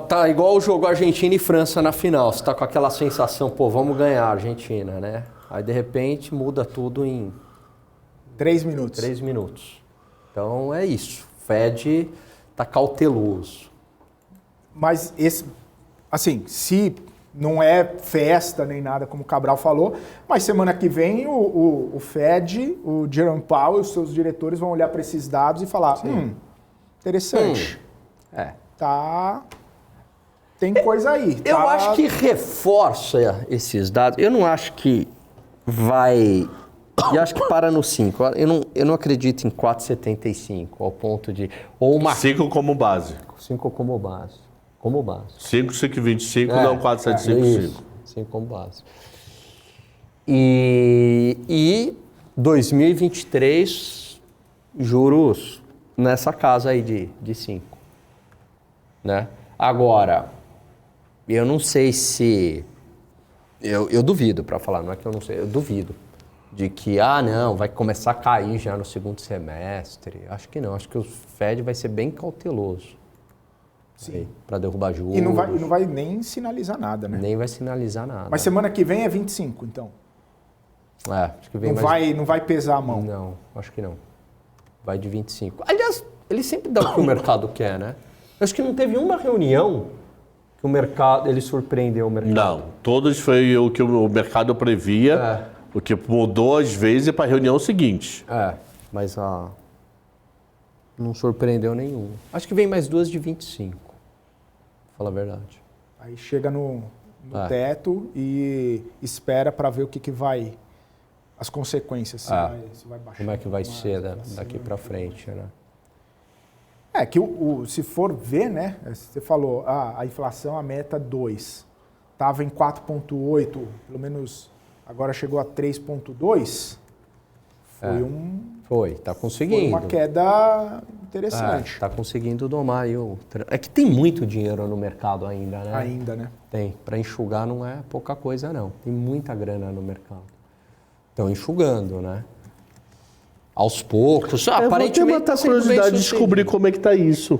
Tá igual o jogo Argentina e França na final. Você tá com aquela sensação, pô, vamos ganhar a Argentina, né? Aí, de repente, muda tudo em 3 minutos. 3 minutos. Então, é isso. O Fed tá cauteloso. Mas, assim, se não é festa nem nada, como o Cabral falou, mas semana que vem o Fed, o Jerome Powell e os seus diretores vão olhar para esses dados e falar, interessante. Tem coisa aí. Eu acho que reforça esses dados. Eu não acho que vai... Eu acho que para no 5. Eu não acredito em 4,75 ao ponto de... Ou uma... 5 como base. 5 como base. Como base. 5, 5,25, não 4,75. 5 como base. E 2023, juros nessa casa aí de 5. Né? Agora, eu não sei se... Eu duvido, para falar, não é que eu não sei, eu duvido de que, não, vai começar a cair já no segundo semestre. Acho que não, acho que o Fed vai ser bem cauteloso para derrubar juros. E não vai nem sinalizar nada, né? Nem vai sinalizar nada. Mas semana que vem é 25, então? Acho que vem não vai pesar a mão? Não, acho que não. Vai de 25. Aliás, ele sempre dá o que o mercado quer, né? Eu acho que não teve uma reunião que o mercado, ele surpreendeu o mercado. Não, todos foi o que o mercado previa, o que mudou às vezes para a reunião seguinte. Mas não surpreendeu nenhum. Acho que vem mais 2 de 25, pra falar a verdade. Aí chega no teto e espera para ver o que vai, as consequências, se vai baixar. Como é que vai ser daqui para frente, né? Que se for ver, né? Você falou, a inflação, a meta 2. Estava em 4,8, pelo menos agora chegou a 3,2. Tá conseguindo. Foi uma queda interessante. Tá conseguindo domar aí o... É que tem muito dinheiro no mercado ainda, né? Ainda, né? Tem. Para enxugar não é pouca coisa, não. Tem muita grana no mercado. Estão enxugando, né? Aos poucos. Aparentemente eu vou ter uma curiosidade de descobrir como é que tá isso.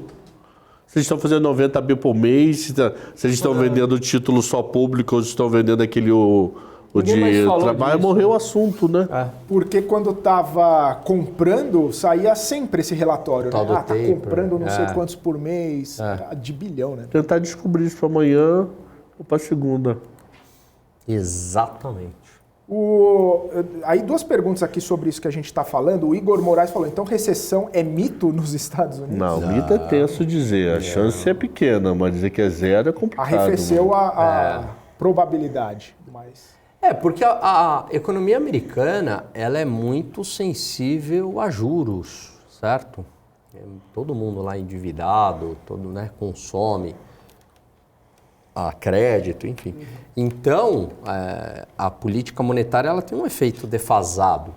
Vocês estão fazendo 90 bi por mês? Se eles estão vendendo título só público ou estão vendendo aquele o O Ninguém mais de falou trabalho disso, morreu né? o assunto, né? Porque quando estava comprando, saía sempre esse relatório, Tal né? do Tá taper, comprando não sei quantos por mês, de bilhão, né? Tentar descobrir isso para amanhã ou para segunda. Exatamente. Aí 2 perguntas aqui sobre isso que a gente está falando. O Igor Moraes falou, então recessão é mito nos Estados Unidos? Não, mito é tenso dizer. A chance é pequena, mas dizer que é zero é complicado. Arrefeceu a probabilidade, mas... Porque a economia americana, ela é muito sensível a juros, certo? Todo mundo lá endividado, consome a crédito, enfim. Então, a política monetária ela tem um efeito defasado.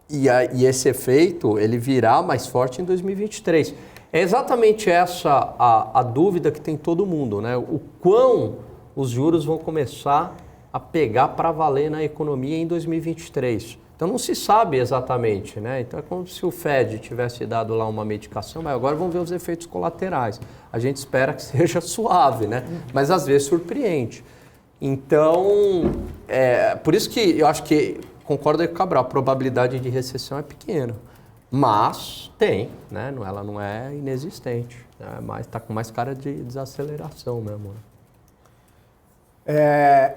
E esse efeito, ele virá mais forte em 2023. É exatamente essa a dúvida que tem todo mundo, né? O quão os juros vão começar a pegar para valer na economia em 2023. Então não se sabe exatamente, né? Então é como se o Fed tivesse dado lá uma medicação, mas agora vamos ver os efeitos colaterais. A gente espera que seja suave, né? Mas às vezes surpreende. Então, por isso que eu acho que, concordo aí com o Cabral, a probabilidade de recessão é pequena. Mas tem, né? Ela não é inexistente, né? Mas está com mais cara de desaceleração mesmo, né?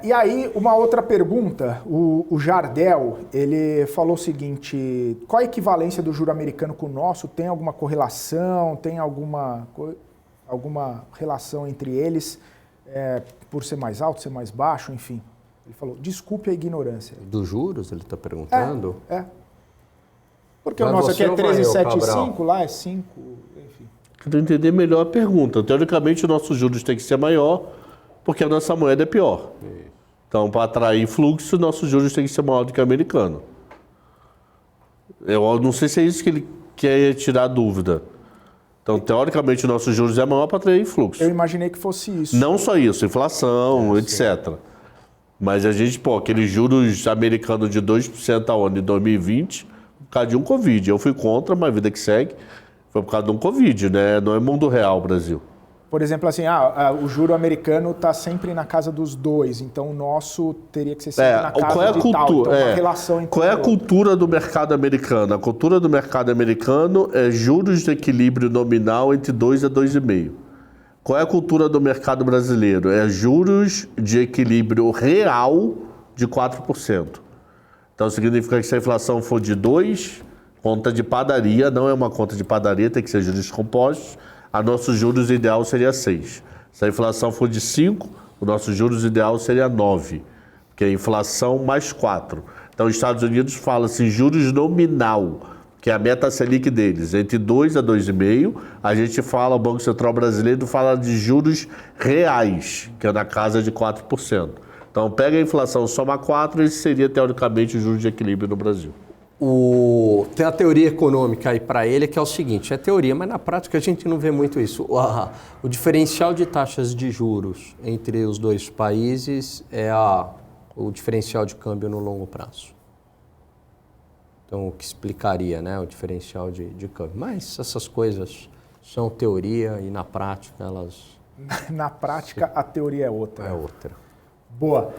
E aí, uma outra pergunta, o Jardel, ele falou o seguinte, qual a equivalência do juro americano com o nosso? Tem alguma correlação, tem alguma relação entre eles, por ser mais alto, ser mais baixo, enfim? Ele falou, desculpe a ignorância. Dos juros, ele está perguntando? Porque o Vai nosso aqui é você ou vai eu, 13,75, lá é 5, enfim. Quero entender melhor a pergunta. Teoricamente, o nosso juros tem que ser maior, porque a nossa moeda é pior. Então, para atrair fluxo, nossos juros têm que ser maior do que o americano. Eu não sei se é isso que ele quer tirar a dúvida. Então, teoricamente, o nosso juros é maior para atrair fluxo. Eu imaginei que fosse isso. Não só isso, inflação, etc. Mas a gente, aqueles juros americanos de 2% ao ano em 2020, por causa de um Covid. Eu fui contra, mas a vida que segue, foi por causa de um Covid, né? Não é mundo real, Brasil. Por exemplo, assim, o juro americano está sempre na casa dos 2, então o nosso teria que ser sempre na casa qual é a de cultura, tal. Então, uma relação entre qual é a cultura do mercado americano? A cultura do mercado americano é juros de equilíbrio nominal entre 2 a 2,5. Qual é a cultura do mercado brasileiro? É juros de equilíbrio real de 4%. Então significa que se a inflação for de 2, conta de padaria, não é uma conta de padaria, tem que ser juros compostos. A nossos juros ideal seria 6. Se a inflação for de 5, o nosso juros ideal seria 9, que é a inflação mais 4. Então, os Estados Unidos fala-se juros nominal, que é a meta Selic deles, entre 2 a 2,5. A gente fala, o Banco Central Brasileiro fala de juros reais, que é na casa de 4%. Então, pega a inflação, soma 4, esse seria, teoricamente, o juros de equilíbrio no Brasil. Tem a teoria econômica aí para ele, que é o seguinte, é teoria, mas na prática a gente não vê muito isso. O diferencial de taxas de juros entre os dois países é o diferencial de câmbio no longo prazo. Então, o que explicaria, né, o diferencial de câmbio. Mas essas coisas são teoria e na prática elas... Na prática, a teoria é outra. É outra. Boa.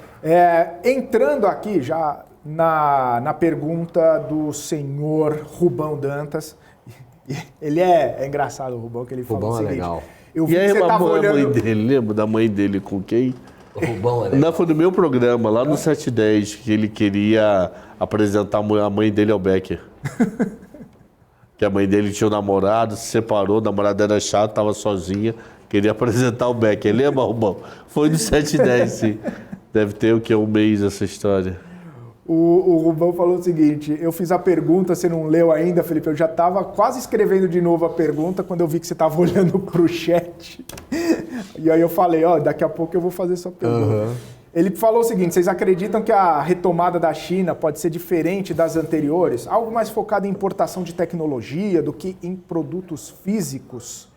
Entrando aqui já na pergunta do senhor Rubão Dantas. Ele é engraçado, o Rubão, que ele falou o seguinte. Legal. Eu vi E aí, que você tava a olhando... mãe dele, lembra da mãe dele com quem? O Rubão é legal. Não, foi no meu programa, lá no 710, que ele queria apresentar a mãe dele ao Becker. Que a mãe dele tinha um namorado, se separou, o namorado era chato, estava sozinha, queria apresentar o Becker. Lembra, Rubão? Foi no 710, sim. Deve ter o quê? Um mês essa história. O Rubão falou o seguinte, eu fiz a pergunta, você não leu ainda, Felipe, eu já estava quase escrevendo de novo a pergunta quando eu vi que você estava olhando para o chat. E aí eu falei, daqui a pouco eu vou fazer sua pergunta. Ele falou o seguinte, vocês acreditam que a retomada da China pode ser diferente das anteriores? Algo mais focado em importação de tecnologia do que em produtos físicos?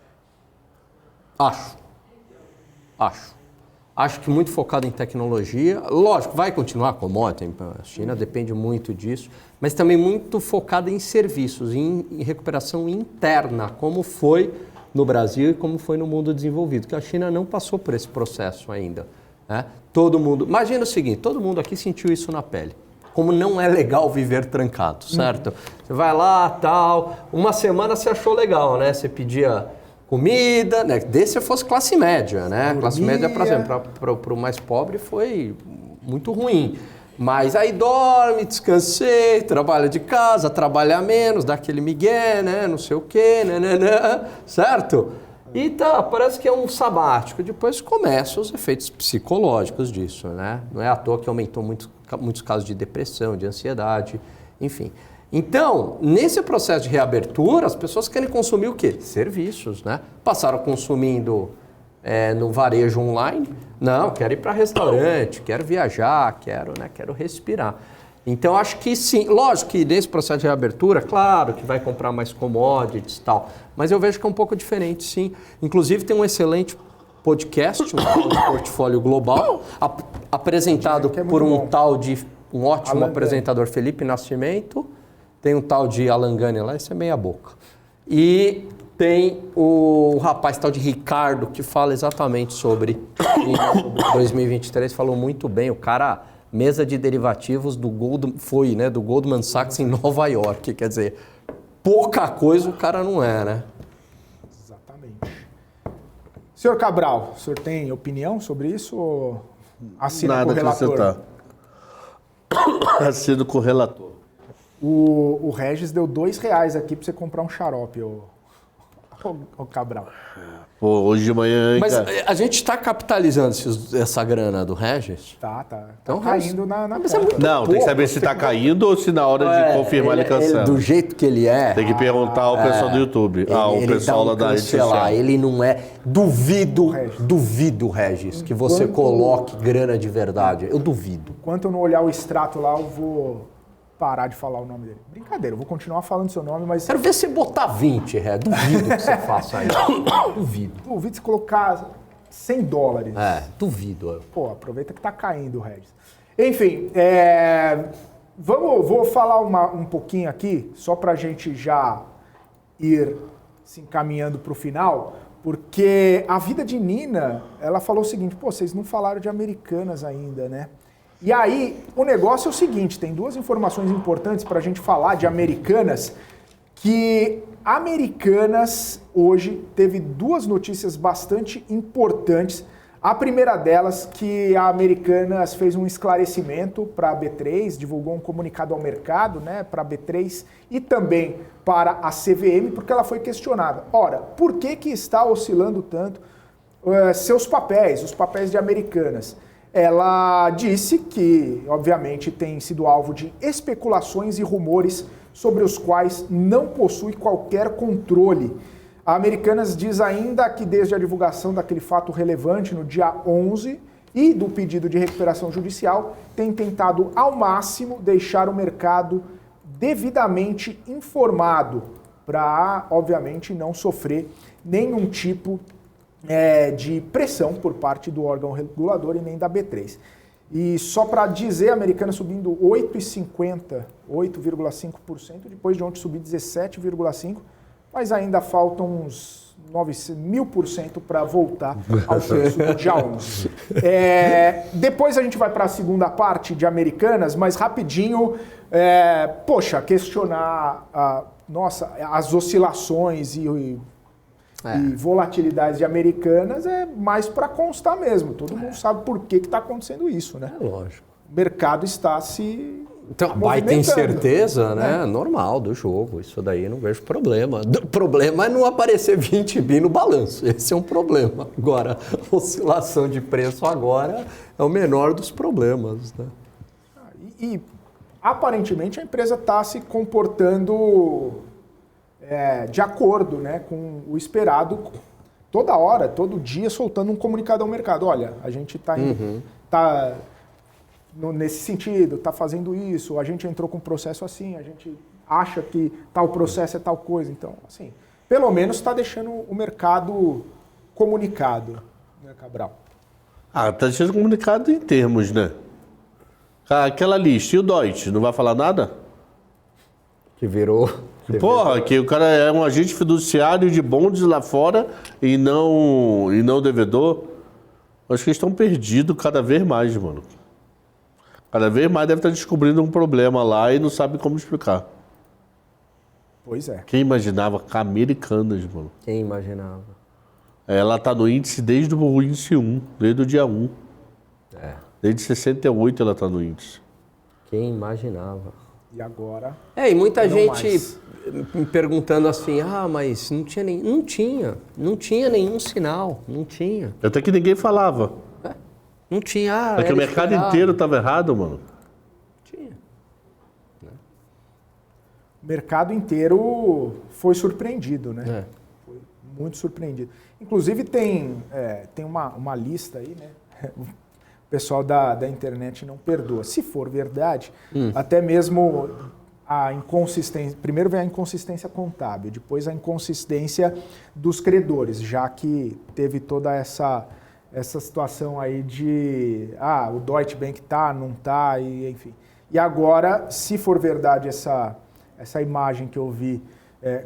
Acho que muito focado em tecnologia. Lógico, vai continuar commodity, a China depende muito disso, mas também muito focado em serviços, em recuperação interna, como foi no Brasil e como foi no mundo desenvolvido, que a China não passou por esse processo ainda. né? Todo mundo... Imagina o seguinte, todo mundo aqui sentiu isso na pele. Como não é legal viver trancado, certo? Você vai lá, tal, uma semana você achou legal, né? Você pedia comida, né? Desde se fosse classe média, né? Classe média, por exemplo, para o mais pobre foi muito ruim. Mas aí dorme, descansei, trabalha de casa, trabalha menos, dá aquele migué, né? Não sei o quê, né? Certo? E tá, parece que é um sabático. Depois começam os efeitos psicológicos disso, né? Não é à toa que aumentou muitos casos de depressão, de ansiedade, enfim. Então, nesse processo de reabertura, as pessoas querem consumir o quê? Serviços, né? Passaram consumindo no varejo online. Não, quero ir para restaurante, quero viajar, quero respirar. Então, acho que sim. Lógico que nesse processo de reabertura, claro que vai comprar mais commodities e tal, mas eu vejo que é um pouco diferente, sim. Inclusive, tem um excelente podcast, um Portfólio Global, apresentado por um ótimo Alan apresentador, Felipe Nascimento. Tem um tal de Alan Gani lá, esse é meia boca. E tem o rapaz tal de Ricardo, que fala exatamente sobre 2023, falou muito bem. O cara, mesa de derivativos do Goldman Sachs em Nova York. Quer dizer, pouca coisa o cara não é, né? Exatamente. Senhor Cabral, o senhor tem opinião sobre isso ou assina com o relator? Assino com o relator. O Regis deu R$2 aqui para você comprar um xarope, o Cabral. Pô, hoje de manhã... Mas a gente está capitalizando essa grana do Regis? Tá Então, caindo na mas conta. Não, tem que saber se está caindo ou se na hora de confirmar ele cancela. Do jeito que ele é... Tem que perguntar ao pessoal do YouTube. O pessoal lá da rede social. Ele não é... Duvido, Regis, que você coloque grana de verdade. Eu duvido. Enquanto eu não olhar o extrato lá, eu vou parar de falar o nome dele. Brincadeira, eu vou continuar falando seu nome, mas... Quero ver você botar 20, Duvido que você faça isso. Duvido. Duvido se colocar $100. Duvido. Pô, aproveita que tá caindo o Regis. Enfim, vou falar um pouquinho aqui, só pra gente já ir se encaminhando pro final, porque a vida de Nina, ela falou o seguinte, pô, vocês não falaram de Americanas ainda, né? E aí, o negócio é o seguinte, tem duas informações importantes para a gente falar de Americanas, que Americanas hoje teve duas notícias bastante importantes. A primeira delas, que a Americanas fez um esclarecimento para a B3, divulgou um comunicado ao mercado, né, para a B3 e também para a CVM, porque ela foi questionada. Ora, por que está oscilando tanto seus papéis, os papéis de Americanas? Ela disse que, obviamente, tem sido alvo de especulações e rumores sobre os quais não possui qualquer controle. A Americanas diz ainda que desde a divulgação daquele fato relevante no dia 11 e do pedido de recuperação judicial, tem tentado ao máximo deixar o mercado devidamente informado para, obviamente, não sofrer nenhum tipo de pressão por parte do órgão regulador e nem da B3. E só para dizer, a Americanas subindo 8,50%, 8,5%, depois de ontem subir 17,5%, mas ainda faltam uns 1000% para voltar ao preço do dia 11. Depois a gente vai para a segunda parte de Americanas, mas rapidinho, questionar as oscilações e volatilidades de Americanas é mais para constar mesmo. Todo mundo sabe por que está acontecendo isso, né? Lógico. O mercado está se baita incerteza, né? Normal do jogo. Isso daí não vejo problema. O problema é não aparecer 20 bi no balanço. Esse é um problema. Agora, oscilação de preço agora é o menor dos problemas, né? E aparentemente a empresa está se comportando de acordo, né, com o esperado, toda hora, todo dia, soltando um comunicado ao mercado. Olha, a gente está nesse sentido, está fazendo isso, a gente entrou com um processo assim, a gente acha que tal processo é tal coisa. Então, assim, pelo menos está deixando o mercado comunicado, né, Cabral? Está deixando comunicado em termos, né? Aquela lista, e o Deutsche, não vai falar nada? Que virou... Porra, que o cara é um agente fiduciário de bondes lá fora e não devedor. Acho que eles estão perdidos cada vez mais, mano. Cada vez mais deve estar descobrindo um problema lá e não sabe como explicar. Pois é. Quem imaginava com Americanas, mano? Quem imaginava? Ela tá no índice desde o índice 1, desde o dia 1. Desde 68 ela tá no índice. Quem imaginava? E agora? E muita Não gente mais. me perguntando assim, mas não tinha nem... Não tinha nenhum sinal, não tinha. Até que ninguém falava. Não tinha, É que o mercado inteiro tava errado, mano. Tinha. O mercado inteiro foi surpreendido, né? Foi muito surpreendido. Inclusive tem uma lista aí, né? O pessoal da internet não perdoa. Se for verdade, até mesmo a inconsistência... Primeiro vem a inconsistência contábil, depois a inconsistência dos credores, já que teve toda essa situação aí de... o Deutsche Bank tá, não tá, e enfim. E agora, se for verdade essa imagem que eu vi,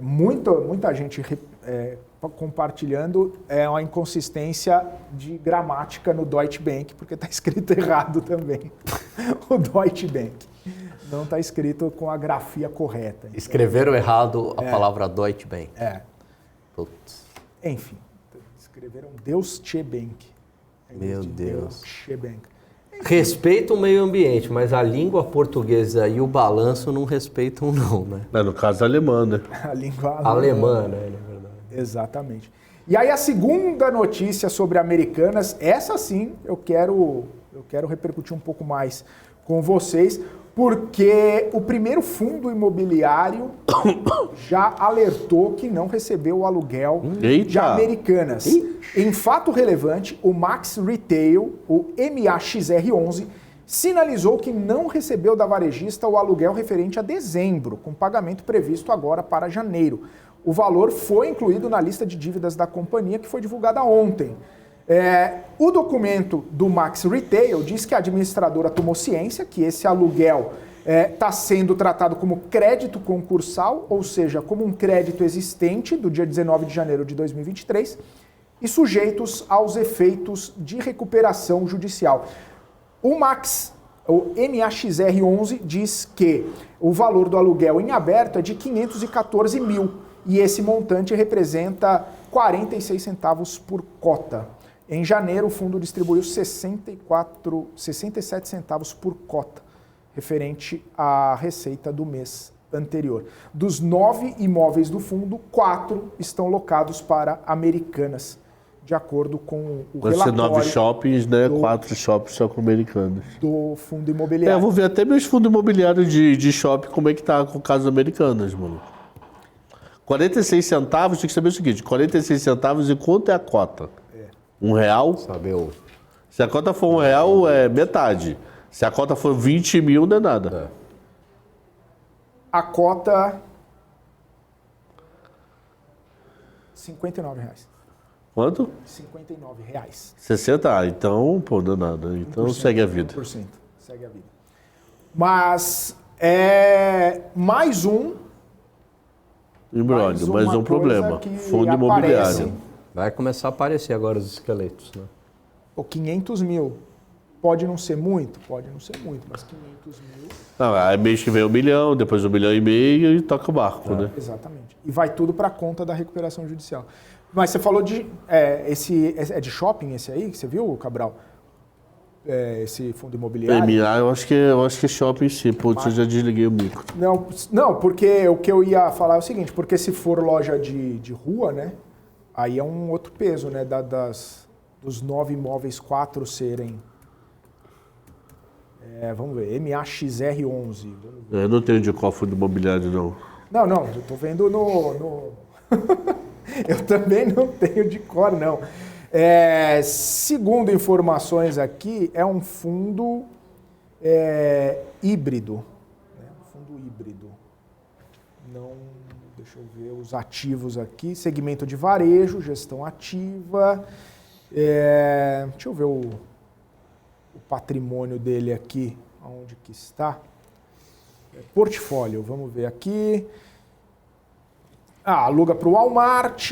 muita gente compartilhando, é uma inconsistência de gramática no Deutsche Bank, porque está escrito errado também, o Deutsche Bank. Não está escrito com a grafia correta. Então, Escreveram errado a palavra Deutsche Bank. Putz. Enfim, escreveram Deutsche Bank. Meu Deus. Deutsche Bank. Respeita o meio ambiente, mas a língua portuguesa e o balanço não respeitam não, né? No caso alemã, né? A língua Alemã, né? Na verdade. Exatamente. E aí a segunda notícia sobre Americanas, essa sim eu quero repercutir um pouco mais com vocês, porque o primeiro fundo imobiliário já alertou que não recebeu o aluguel de Americanas. Em fato relevante, o Max Retail, o MAXR11, sinalizou que não recebeu da varejista o aluguel referente a dezembro, com pagamento previsto agora para janeiro. O valor foi incluído na lista de dívidas da companhia, que foi divulgada ontem. O documento do Max Retail diz que a administradora tomou ciência que esse aluguel está sendo tratado como crédito concursal, ou seja, como um crédito existente do dia 19 de janeiro de 2023 e sujeitos aos efeitos de recuperação judicial. O MAXR11 diz que o valor do aluguel em aberto é de 514 mil e esse montante representa 46 centavos por cota. Em janeiro, o fundo distribuiu 67 centavos por cota, referente à receita do mês anterior. Dos 9 imóveis do fundo, 4 estão locados para Americanas, de acordo com o relatório 9 shoppings, né? 4 shoppings só com Americanas. Do fundo imobiliário. Eu vou ver até meus fundos imobiliários de shopping, como é que tá com o caso Americanas, mano. 46 centavos, tem que saber o seguinte, 46 centavos e quanto é a cota? R$1? Saber o... Se a cota for R$1, é metade. Se a cota for 20 mil, não é nada. A cota... R$59. Quanto? R$59. 60? Então, pô, não é nada. Então segue a vida. 1%. Segue a vida. Mas mais um... Embrólio, mais um problema. Fundo imobiliário. Vai começar a aparecer agora os esqueletos, né? 500 mil. Pode não ser muito? Pode não ser muito, mas 500 mil... Não, aí mês que vem 1 milhão, depois 1,5 milhão e toca o barco, né? Exatamente. E vai tudo para conta da recuperação judicial. Mas você falou de... é de shopping esse aí, que você viu, Cabral? Esse fundo imobiliário? Eu acho que é shopping sim. Putz, eu já desliguei o micro. Não, porque o que eu ia falar é o seguinte, porque se for loja de rua, né? Aí é um outro peso, né? Dos 9 imóveis, 4 serem... vamos ver, MAXR11. Eu não tenho de qual fundo imobiliário, não. Não, eu tô vendo no... Eu também não tenho de cor, não. Segundo informações aqui, é um fundo híbrido. Né? Fundo híbrido. Não, deixa eu ver os ativos aqui. Segmento de varejo, gestão ativa. Deixa eu ver o patrimônio dele aqui, onde que está. Portfólio, vamos ver aqui. Aluga para o Walmart,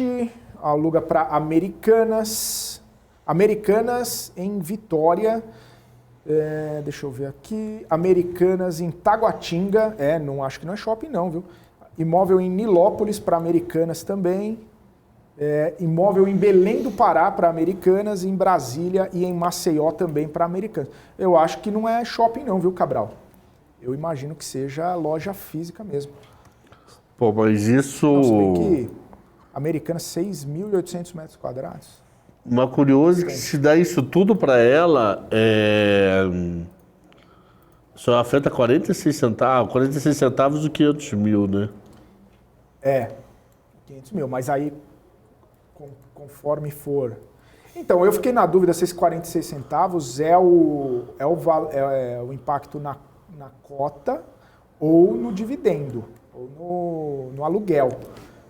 aluga para Americanas, Americanas em Vitória. Deixa eu ver aqui. Americanas em Taguatinga. Não, acho que não é shopping não, viu? Imóvel em Nilópolis para Americanas também. Imóvel em Belém do Pará para Americanas, em Brasília e em Maceió também para Americanas. Eu acho que não é shopping não, viu, Cabral? Eu imagino que seja loja física mesmo. Pô, mas isso... Não, se bem que Americanas, 6.800 metros quadrados. Uma curiosa que se dá isso tudo para ela, só afeta 46 centavos do 500 mil, né? 500 mil, mas aí conforme for... Então, eu fiquei na dúvida se esses 46 centavos é o impacto na cota ou no dividendo, ou no aluguel.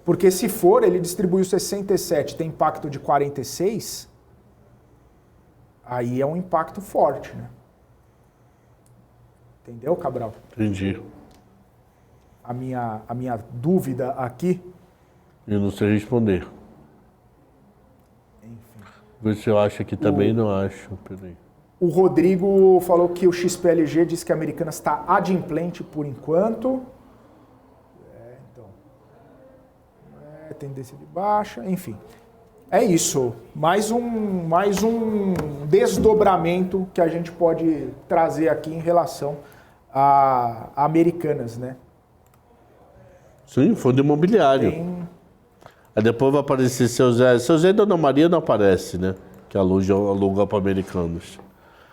Porque se for, ele distribuiu 67, tem impacto de 46, aí é um impacto forte, né? Entendeu, Cabral? Entendi. A minha dúvida aqui... Eu não sei responder. Vê se eu acho aqui também, não acho. Peraí. O Rodrigo falou que o XPLG diz que a Americanas está adimplente por enquanto. Tendência de baixa, enfim. É isso. Mais um desdobramento que a gente pode trazer aqui em relação a Americanas, né? Sim, fundo imobiliário. Aí depois vai aparecer Seu Zé. Seu Zé e Dona Maria não aparece, né? Que aluga para Americanos.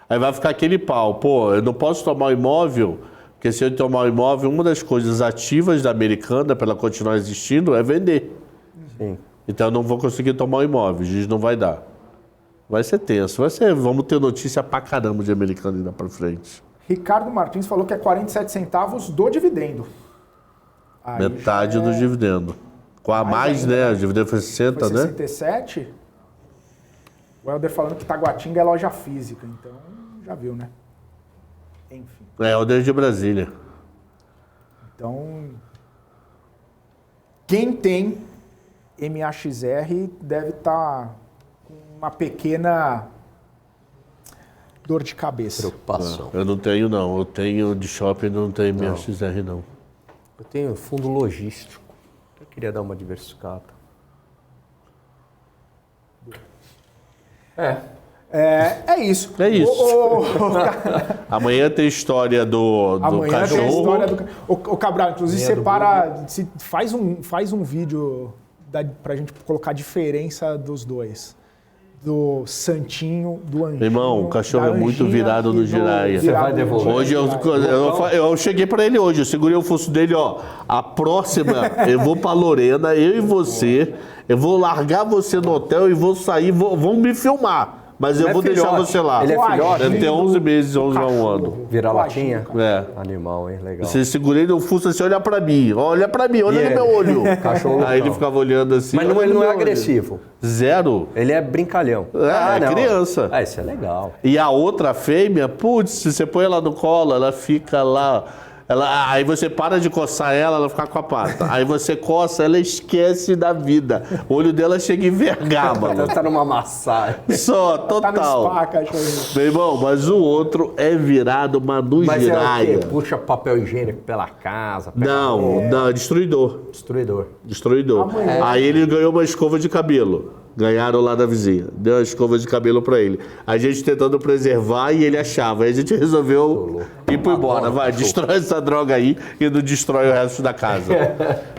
Aí vai ficar aquele pau. Pô, eu não posso tomar o imóvel, porque se eu tomar o imóvel, uma das coisas ativas da Americana, para ela continuar existindo, é vender. Sim. Então eu não vou conseguir tomar o imóvel, o juiz não vai dar. Vai ser tenso. Vamos ter notícia pra caramba de Americana ainda pra frente. Ricardo Martins falou que é 47 centavos do dividendo. Aí metade do dividendo. Com a mais, ainda, né? O dividendo foi 60, foi né? 67. O Helder falando que Taguatinga é loja física, então já viu, né? Enfim. É o de Brasília. Então, quem tem MAXR deve estar com uma pequena dor de cabeça. Preocupação. Eu não tenho, não. Eu tenho de shopping, não tenho MAXR, não. Eu tenho fundo logístico. Eu queria dar uma diversificada. É isso. É isso. Amanhã tem história do Amanhã cachorro. tem a história do o Cabral, inclusive, separa. Faz um vídeo pra gente colocar a diferença dos dois. Do Santinho, do Anjinho. Irmão, o cachorro é muito Anjinha virado no Jiraya. Você vai devolver. Hoje eu cheguei pra ele hoje, eu segurei o fosso dele, ó. A próxima, eu vou pra Lorena, eu e você. Eu vou largar você no hotel e vou sair, vão me filmar. Mas eu vou deixar você lá. Ele é filhote? Deve ter 11 meses, 11 a 1 ano. Virar latinha? É. Animal, hein? Legal. Você segurei no fuso assim, olha pra mim, olha no meu olho. Cachorro Aí ele não. ficava olhando assim. Mas olha ele no não é meu olho. agressivo. Zero. Ele é brincalhão. É criança. Ah, isso é legal. E a outra fêmea, putz, se você põe ela no colo, ela fica lá. Aí você para de coçar ela fica com a pata. Aí você coça, ela esquece da vida. O olho dela chega a envergar, mano. Ela tá numa massagem. Só, total. Tá no spa, cachorrinho. Meu irmão, mas o outro é virado Manu Mas é o Jiraya. quê? Puxa papel higiênico pela casa. pega- Não, é destruidor. Destruidor. Aí ele ganhou uma escova de cabelo. Ganharam lá da vizinha. Deu uma escova de cabelo pra ele. A gente tentando preservar e ele achava. Aí a gente resolveu ir pro embora. Vai, destrói essa droga aí e não destrói o resto da casa.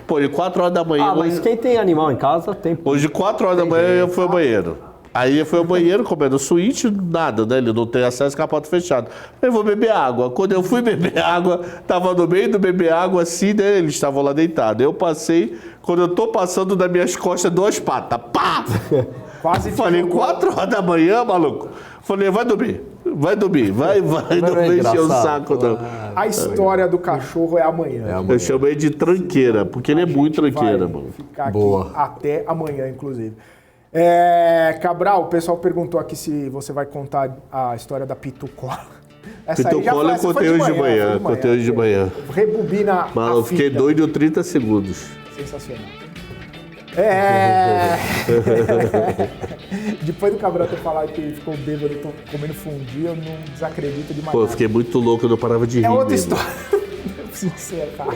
Pô, de 4 horas da manhã... Ah, mas quem tem animal em casa tem... Hoje, 4 horas da manhã, eu fui ao banheiro. Aí ele foi ao banheiro, comendo suíte, nada, né? Ele não tem acesso com a porta fechada. Eu vou beber água. Quando eu fui beber água, tava no meio do beber água assim, né? Eles estavam lá deitados. Eu passei, quando eu tô passando das minhas costas, 2 patas. Pá! Quase Falei, ficou- 4 horas da manhã, maluco. Falei, vai dormir. Vai, não é vai encher o engraçado. saco, não. A história do cachorro é amanhã. Eu chamei de tranqueira, porque ele é muito tranqueira, Vai mano. ficar aqui Boa. até amanhã, inclusive. Cabral, o pessoal perguntou aqui se você vai contar a história da Pitucola. Pitucola eu contei hoje de manhã. Contei hoje de manhã. Rebobina Mas a eu fiquei fita. doido 30 segundos. Sensacional. Depois do Cabral ter falado que ficou bêbado comendo fundi, eu não desacredito demais. Pô, eu fiquei muito louco, eu não parava de rir. É outra mesmo. história. Eu preciso encerrar.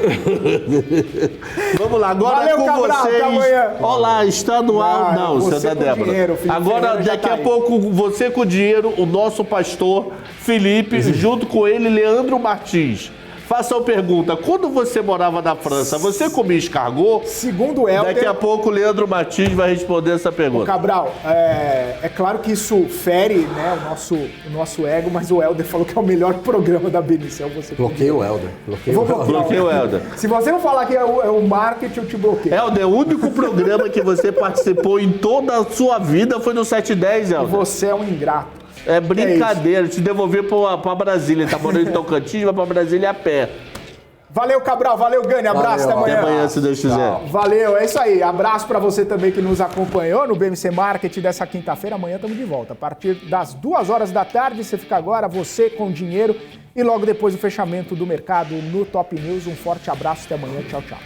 Vamos lá, agora Valeu, com Cabral, vocês. até amanhã. Olá, estadual. Não, Não, você você é da com Débora. dinheiro, Felipe Agora, Ferreira já daqui tá a aí. pouco, você com dinheiro, o nosso pastor Felipe, junto com ele, Leandro Martins. Faça uma pergunta. Quando você morava na França, você comia escargot? Segundo o Helder... Daqui a pouco o Leandro Martins vai responder essa pergunta. Cabral, é claro que isso fere, né, o nosso ego, mas o Helder falou que é o melhor programa da Benício. É você. Bloqueei o Helder. Bloqueei o Helder. Se você não falar que é o marketing, eu te bloqueio. Helder, o único programa que você participou em toda a sua vida foi no 710, Helder. Você é um ingrato. É brincadeira, te devolver pra Brasília. Ele tá morando em Tocantins, vai pra Brasília a pé. Valeu, Cabral. Valeu, Gani. Abraço, até amanhã. Até amanhã, se Deus quiser. Valeu, é isso aí. Abraço pra você também que nos acompanhou no BMC Market dessa quinta-feira. Amanhã estamos de volta. A partir das 2h da tarde, você fica agora, você com dinheiro. E logo depois do fechamento do mercado no Top News. Um forte abraço, até amanhã. Tchau, tchau.